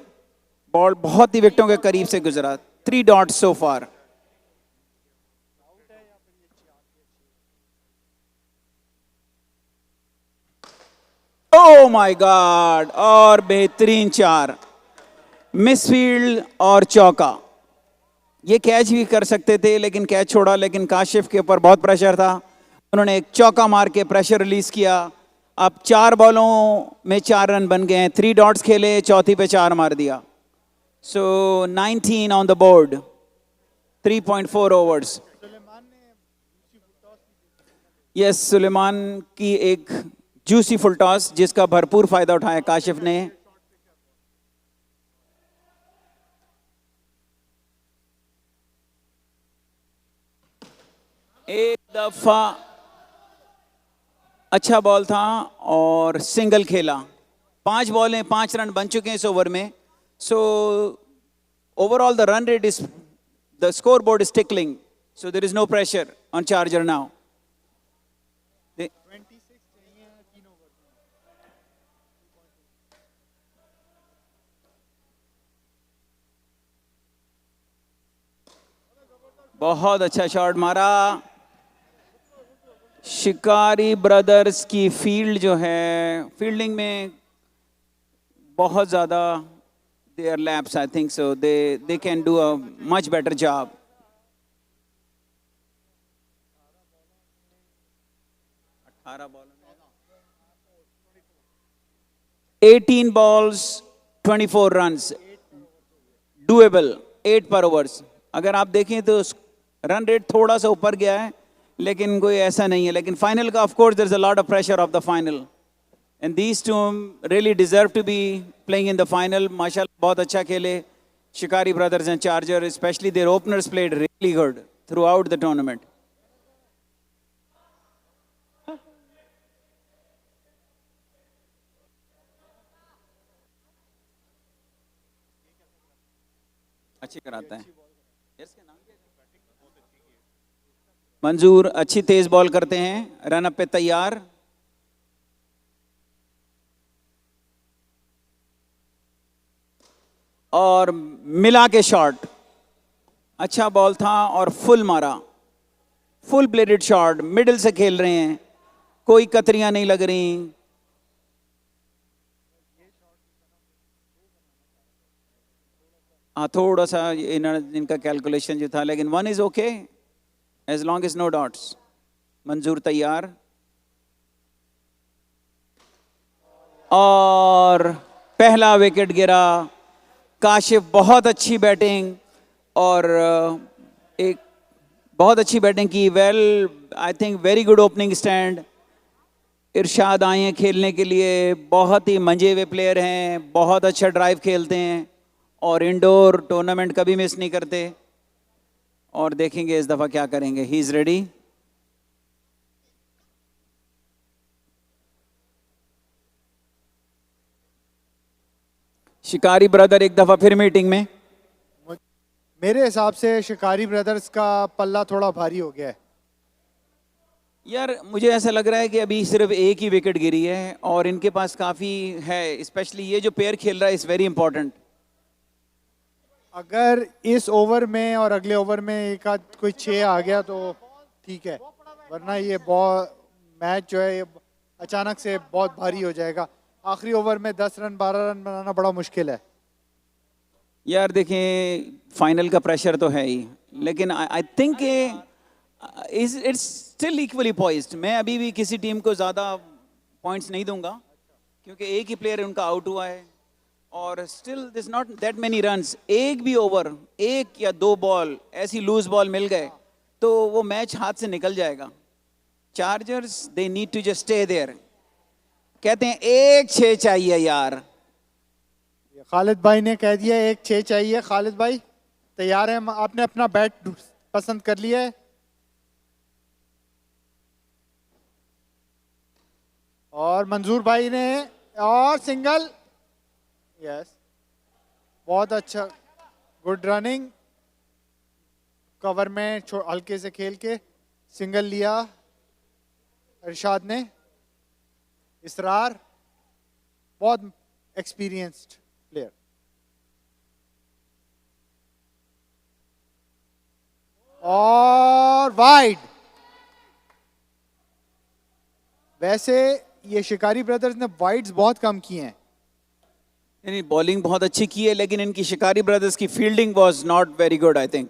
बॉल बहुत ही विकेटों के करीब से गुजरा। 3 dots so far. Oh my God, और बेहतरीन 4, मिसफील्ड और चौका। ये कैच भी कर सकते थे लेकिन कैच छोड़ा, लेकिन काशिफ के ऊपर बहुत प्रेशर था, उन्होंने एक चौका मार के प्रेशर रिलीज किया। अब 4 बॉलों में 4 रन बन गए हैं। 3 डॉट्स खेले, चौथी पे 4 मार दिया। So 19 on the board, 3.4 overs. Yes, Suleman की एक जूसी फुल टॉस जिसका भरपूर फायदा उठाया काशिफ ने। एक दफा अच्छा बॉल था और सिंगल खेला। 5 बॉलें 5 रन बन चुके हैं इस ओवर में। So overall the run rate is, the scoreboard is tickling, so there is no pressure on Charger now. बहुत अच्छा शॉट मारा। शिकारी ब्रदर्स की फील्ड जो है, फील्डिंग में बहुत ज़्यादा they are lapse. I think so they can do a much better job. 18 balls, 24 runs. Doable, 8 per overs. अगर आप देखें तो रन रेट थोड़ा सा ऊपर गया है, लेकिन कोई ऐसा नहीं है. लेकिन फाइनल का, of course, there's a lot of pressure of the final. And these two really deserve to be playing in the final. माशाल्लाह बहुत अच्छा खेले. Shikari brothers and Charger, especially their openers played really good throughout the tournament. अच्छी कराता है. मंजूर अच्छी तेज ball करते हैं. रन अप पे तैयार. और मिला के शॉट. अच्छा बॉल था और फुल मारा. Full blooded shot. मिडिल से खेल रहे हैं. कोई कतरियां नहीं लग रही. हाँ थोड़ा सा इनका कैलकुलेशन जो था, लेकिन 1 is okay as long as no dots. Manzoor तैयार. और पहला विकेट गिरा. काशिफ बहुत अच्छी बैटिंग और एक बहुत अच्छी बैटिंग की. Well I think very good opening stand. Irshad आए हैं खेलने के लिए. बहुत ही मंजे हुए प्लेयर हैं. बहुत अच्छा ड्राइव खेलते हैं और इंडोर टूर्नामेंट कभी मिस नहीं करते. और देखेंगे इस दफा क्या करेंगे. He is ready. शिकारी ब्रदर एक दफा फिर मीटिंग में. मेरे हिसाब से शिकारी ब्रदर्स का पल्ला थोड़ा भारी हो गया है. यार मुझे ऐसा लग रहा है कि अभी सिर्फ एक ही विकेट गिरी है और इनके पास काफी है. स्पेशली ये जो पेयर खेल रहा है इज वेरी इंपॉर्टेंट. अगर इस ओवर में और अगले ओवर में एक आध कोई 6 आ गया तो ठीक है, वरना ये मैच जो है ये अचानक से बहुत भारी हो जाएगा. आखिरी ओवर में 10 रन 12 रन बनाना बड़ा मुश्किल है. यार देखें फाइनल का प्रेशर तो है ही, लेकिन I think it's still equally poised. मैं अभी भी किसी टीम को ज़्यादा पॉइंट्स नहीं दूंगा क्योंकि एक ही प्लेयर उनका आउट हुआ है और still this not that many runs. एक भी ओवर, 1 या 2 बॉल ऐसी लूज बॉल मिल गए तो वो मैच हाथ से निकल जाएगा. Chargers they need to just stay there. कहते हैं 1-6 चाहिए यार. खालिद भाई ने कह दिया 1-6 चाहिए. खालिद भाई तैयार है? आपने अपना बैट पसंद कर लिया है? और मंजूर भाई ने और सिंगल. यस, बहुत अच्छा. Good running. कवर में हल्के से खेल के सिंगल लिया इरशाद ने. इसरार बहुत एक्सपीरियंस्ड प्लेयर. और वाइड. वैसे ये शिकारी ब्रदर्स ने वाइड्स बहुत कम किए हैं. यानी बॉलिंग बहुत अच्छी की है, लेकिन इनकी शिकारी ब्रदर्स की fielding was not very good I think.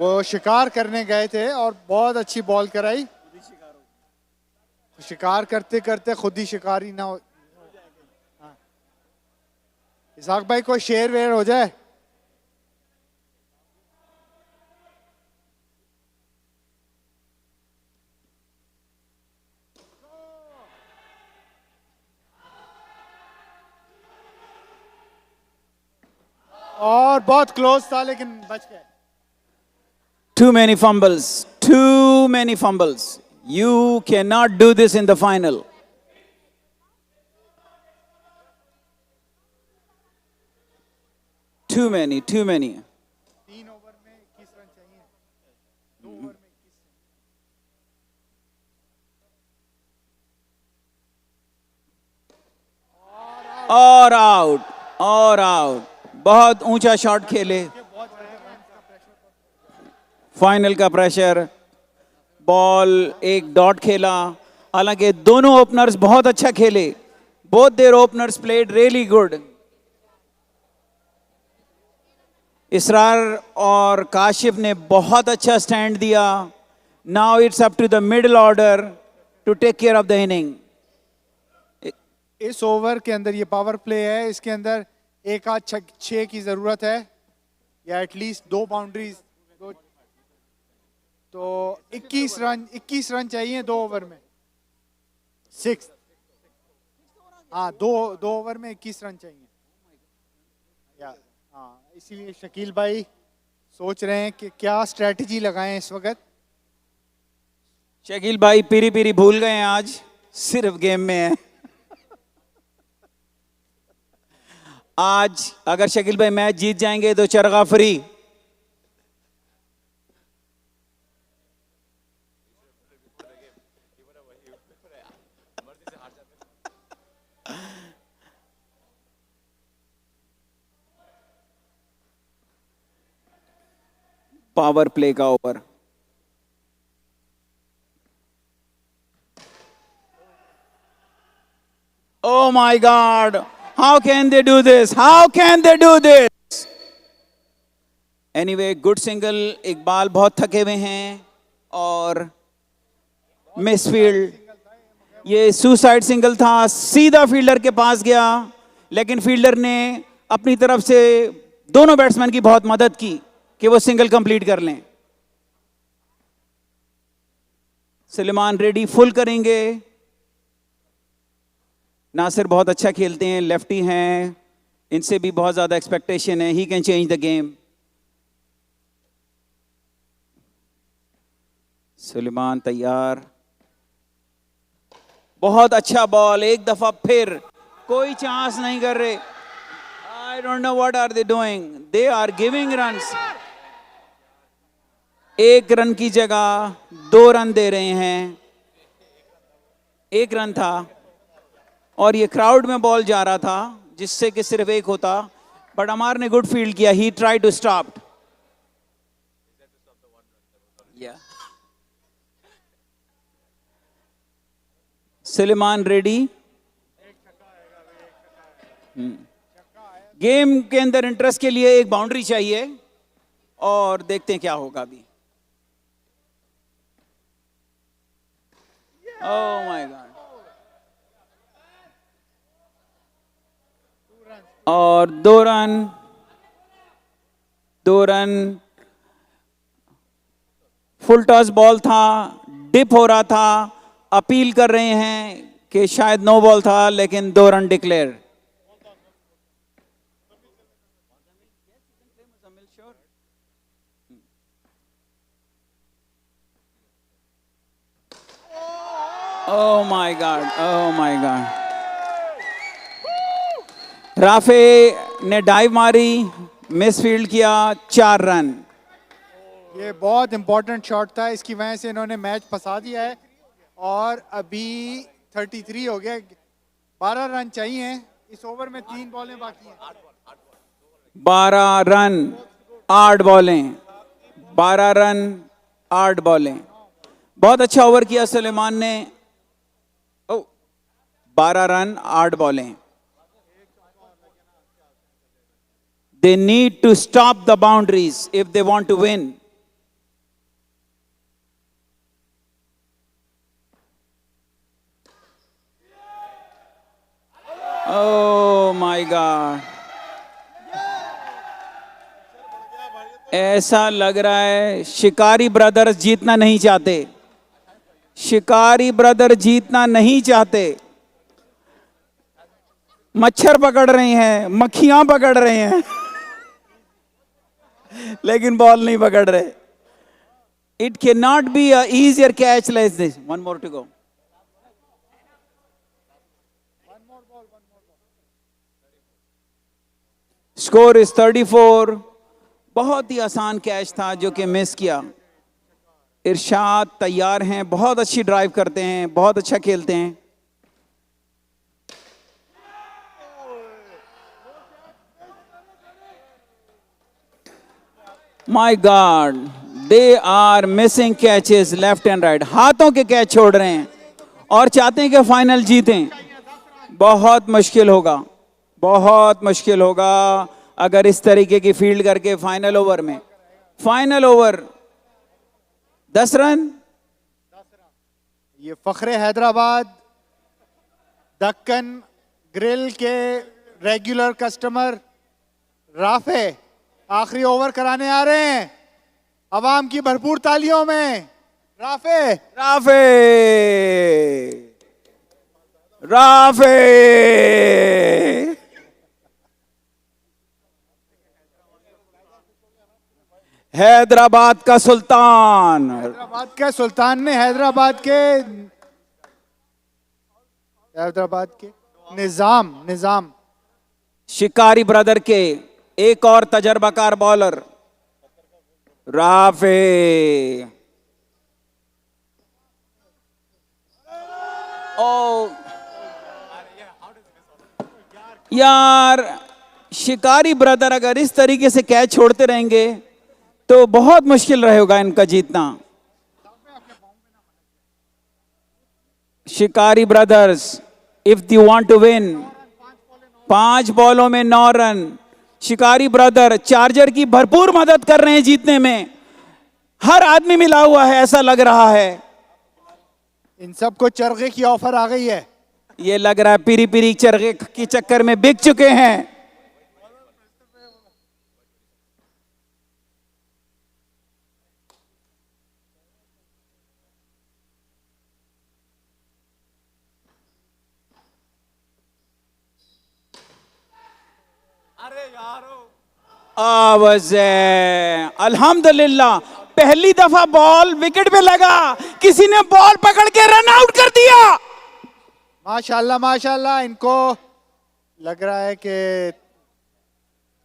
वो शिकार करने गए थे और बहुत अच्छी बॉल कराई. शिकार करते करते खुद ही शिकारी ना हो. हाँ. इसाक भाई कोई शेर वेर हो जाए. और बहुत क्लोज था लेकिन बच गए. Too many fumbles. Too many fumbles. You cannot do this in the final. Too many. 3 over में 21 रन चाहिए. 2 ओवर में 21. और आउट. बहुत ऊंचा शॉट खेले. फाइनल का प्रेशर. बॉल एक डॉट खेला. हालांकि दोनों ओपनर्स बहुत अच्छा खेले. Both their openers played really good. Israr और काशिफ ने बहुत अच्छा स्टैंड दिया. Now it's up to the middle order. to take care of the inning. इस ओवर के अंदर ये पावर प्ले है, इसके अंदर एक आध छः की जरूरत है या एटलीस्ट 2 बाउंड्रीज, तो 21 रन चाहिए 2 ओवर में। 6, हाँ 2 ओवर में 21 रन चाहिए। हाँ, इसीलिए शकील भाई सोच रहे हैं कि क्या स्ट्रेटजी लगाएं इस वक्त। शकील भाई पीरी पीरी भूल गए हैं, आज सिर्फ गेम में है। आज अगर शकील भाई मैच जीत जाएंगे तो चरगा फ्री। पावर प्ले का over. Oh my God! How can they do this? How can they do this? Anyway, good single. Iqbal बहुत थके हुए हैं और मिसफील्ड। ये सुसाइड सिंगल था, सीधा फील्डर के पास गया, लेकिन फील्डर ने अपनी तरफ से दोनों बैट्समैन की बहुत मदद की कि वो सिंगल कंप्लीट कर लें। सुलेमान रेडी फुल करेंगे। नासिर बहुत अच्छा खेलते हैं, लेफ्टी हैं, इनसे भी बहुत ज्यादा एक्सपेक्टेशन है। He can change the game. Suleman तैयार। बहुत अच्छा बॉल, एक दफा फिर कोई चांस नहीं कर रहे। I don't know what are they doing, they are giving runs. 1 run की जगह 2 रन दे रहे हैं। 1 रन था और ये क्राउड में बॉल जा रहा था जिससे कि सिर्फ 1 होता, बट अमार ने गुड फील्ड किया। He try to stop. Suleman ready. Game के अंदर इंटरेस्ट के लिए एक बाउंड्री चाहिए और देखते हैं क्या होगा अभी। Oh my God. और 2 रन। फुल टॉस बॉल था, डिप हो रहा था। अपील कर रहे हैं कि शायद नो बॉल था, लेकिन 2 run declare. Oh my God, oh my God. Rafe ने डाइव मारी, मिसफील्ड किया, 4 रन। ये बहुत इंपॉर्टेंट शॉट था, इसकी वजह से इन्होंने मैच फंसा दिया है और अभी 33 हो गया। 12 रन चाहिए इस ओवर में, 3 बॉलें बाकी हैं। 12 रन 8 बॉलें। 12 रन 8 बॉलें। बहुत अच्छा ओवर किया सुलेमान ने। 12 run 8 बॉलें। They need to stop the boundaries if they want to win. Oh my God. ऐसा लग रहा है शिकारी ब्रदर्स जीतना नहीं चाहते। शिकारी ब्रदर जीतना नहीं चाहते। मच्छर पकड़ रहे हैं, मक्खियां पकड़ रहे हैं, लेकिन बॉल नहीं पकड़ रहे। It can not be a easier catch like this. 1 more to go. Score is 34। बहुत ही आसान कैच था जो कि मिस किया। इरशाद तैयार हैं, बहुत अच्छी ड्राइव करते हैं, बहुत अच्छा खेलते हैं। My God, they are missing catches left and right. हाथों के कैच छोड़ रहे हैं और चाहते हैं कि फाइनल जीतें। बहुत मुश्किल होगा, बहुत मुश्किल होगा अगर इस तरीके की फील्ड करके फाइनल ओवर में। Final over 10 run. ये फखरे हैदराबाद दक्कन ग्रिल के रेगुलर कस्टमर राफे आखिरी ओवर कराने आ रहे हैं। अवाम की भरपूर तालियों में राफे। राफे राफे हैदराबाद का सुल्तान। हैदराबाद के सुल्तान ने हैदराबाद के निजाम शिकारी ब्रदर के एक और तजर्बाकार बॉलर राफे। ओ यार, शिकारी ब्रदर अगर इस तरीके से कैच छोड़ते रहेंगे तो बहुत मुश्किल रहेगा इनका जीतना। Shikari brothers, if you want to win, 5 बॉलों में 9 रन। शिकारी ब्रदर चार्जर की भरपूर मदद कर रहे हैं जीतने में। हर आदमी मिला हुआ है ऐसा लग रहा है। इन सबको चरखे की ऑफर आ गई है। ये लग रहा है पीरी पीरी चरखे के चक्कर में बिक चुके हैं। अल्हम्दुलिल्लाह, पहली दफा बॉल विकेट पे लगा, किसी ने बॉल पकड़ के रन आउट कर दिया। माशाल्लाह माशाल्लाह, इनको लग रहा है कि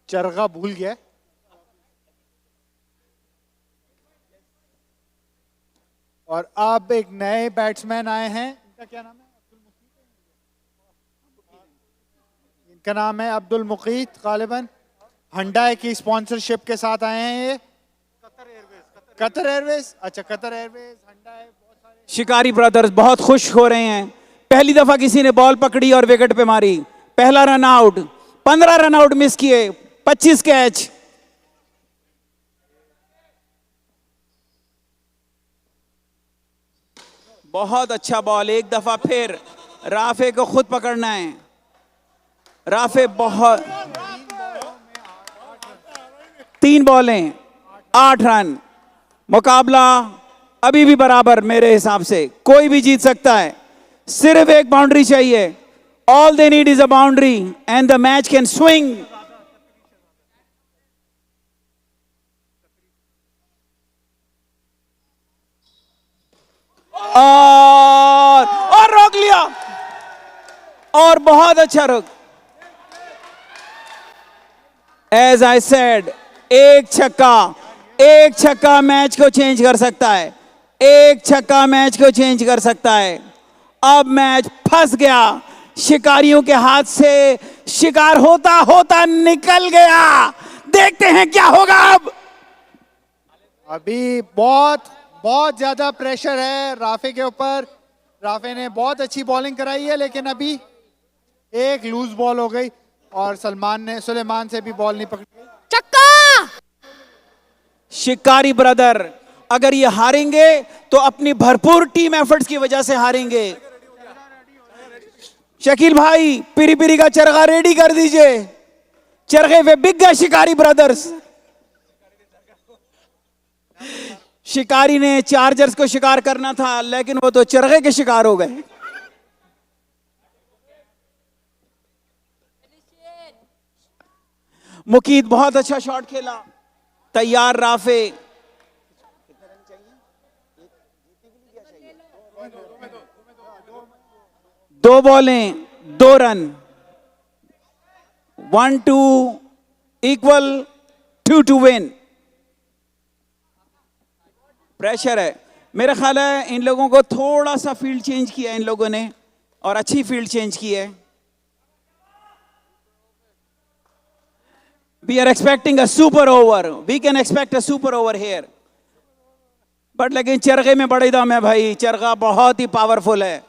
चरखा भूल गया। और अब एक नए बैट्समैन आए हैं। इनका क्या नाम है? इनका नाम है अब्दुल मुकीत। गालिबन हंडाई की स्पॉन्सरशिप के साथ आए हैं। ये कतर एयरवेज। अच्छा, कतर एयरवेज, हंडाई, बहुत सारे। शिकारी ब्रदर्स बहुत खुश हो रहे हैं। पहली दफा किसी ने बॉल पकड़ी और विकेट पे मारी। पहला run out, 15 run out miss किए, 25 कैच। बहुत अच्छा बॉल। एक दफा फिर राफे को खुद पकड़ना है। राफे बहुत 3 बॉलें 8 रन। मुकाबला अभी भी बराबर मेरे हिसाब से, कोई भी जीत सकता है। सिर्फ एक बाउंड्री चाहिए। All they need is a boundary and the match can swing. और रोक लिया, और बहुत अच्छा रोक। एज आई सेड, एक छक्का मैच को चेंज कर सकता है। एक छक्का मैच को चेंज कर सकता है। अब मैच फंस गया शिकारियों के हाथ से। शिकार होता होता निकल गया। देखते हैं क्या होगा अब। अभी बहुत ज्यादा प्रेशर है राफे के ऊपर। राफे ने बहुत अच्छी बॉलिंग कराई है, लेकिन अभी एक लूज बॉल हो गई और सुलेमान से भी बॉल नहीं पकड़ी। चक्का। शिकारी ब्रदर अगर ये हारेंगे तो अपनी भरपूर टीम एफर्ट्स की वजह से हारेंगे। शकील भाई, पिरी पिरी का चरखा रेडी कर दीजिए। चरखे पे बिक गए शिकारी ब्रदर्स। शिकारी ने चार्जर्स को शिकार करना था, लेकिन वो तो चरखे के शिकार हो गए। मुकीत बहुत अच्छा शॉट खेला। तैयार Rafe. 2 बॉलें 2 run. 1-2 equal 2 win. Pressure है। मेरा ख्याल है इन लोगों को थोड़ा सा फील्ड चेंज किया इन लोगों ने, और अच्छी फील्ड चेंज की है। We are expecting a super over. We can expect a super over here. But लेकिन चरखे में बड़ी दम है भाई। चरखा बहुत ही पावरफुल है।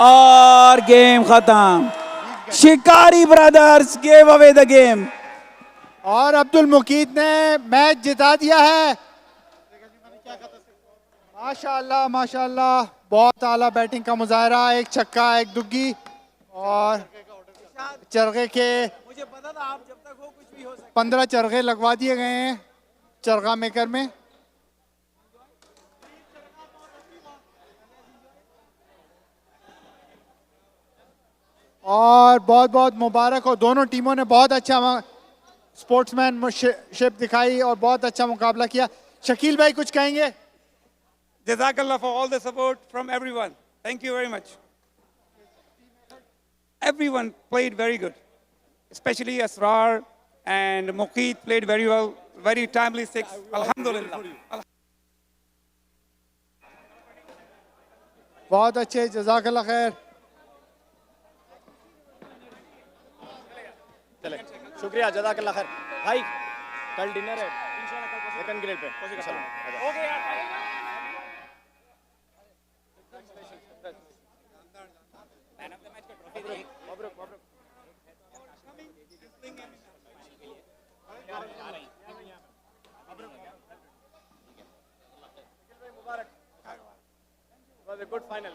और गेम खत्म। शिकारी brothers gave away the game. और अब्दुल मुकीत ने मैच जिता दिया है। माशाल्लाह माशाल्लाह, बहुत आला बैटिंग का मुजाहरा, एक छक्का एक दुग्गी और चरखे के मुझे पता था आप जब तक हो कुछ भी हो सकता 15 चरखे लगवा दिए गए हैं चरखा मेकर में। और बहुत बहुत मुबारक हो, दोनों टीमों ने बहुत अच्छा स्पोर्ट्समैनशिप दिखाई और बहुत अच्छा मुकाबला किया। शकील भाई कुछ कहेंगे? Jazakallah for all the support from everyone. Thank you very much. Everyone played very good, especially Asrar and Muqeet played very well. Very timely six. Alhamdulillah. बहुत अच्छे, जज़ाकल्लाह खैर। चले, शुक्रिया, जज़ाकल्लाह खैर। भाई कल डिनर है सेकंड ग्रेड पे। ओके यार। Was a good final.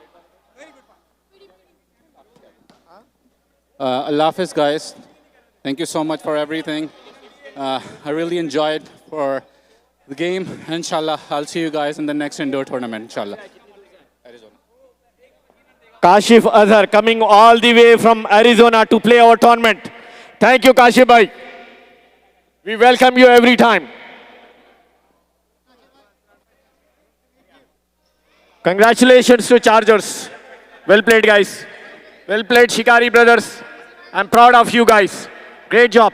Allah Hafiz, guys. Thank you so much for everything. I really enjoyed for the game. Inshallah, I'll see you guys in the next indoor tournament. Inshallah. Kashif Azhar coming all the way from Arizona to play our tournament. Thank you, Kashif bhai. We welcome you every time. Congratulations to Chargers. Well played, guys. Well played, Shikari brothers. I'm proud of you guys. Great job.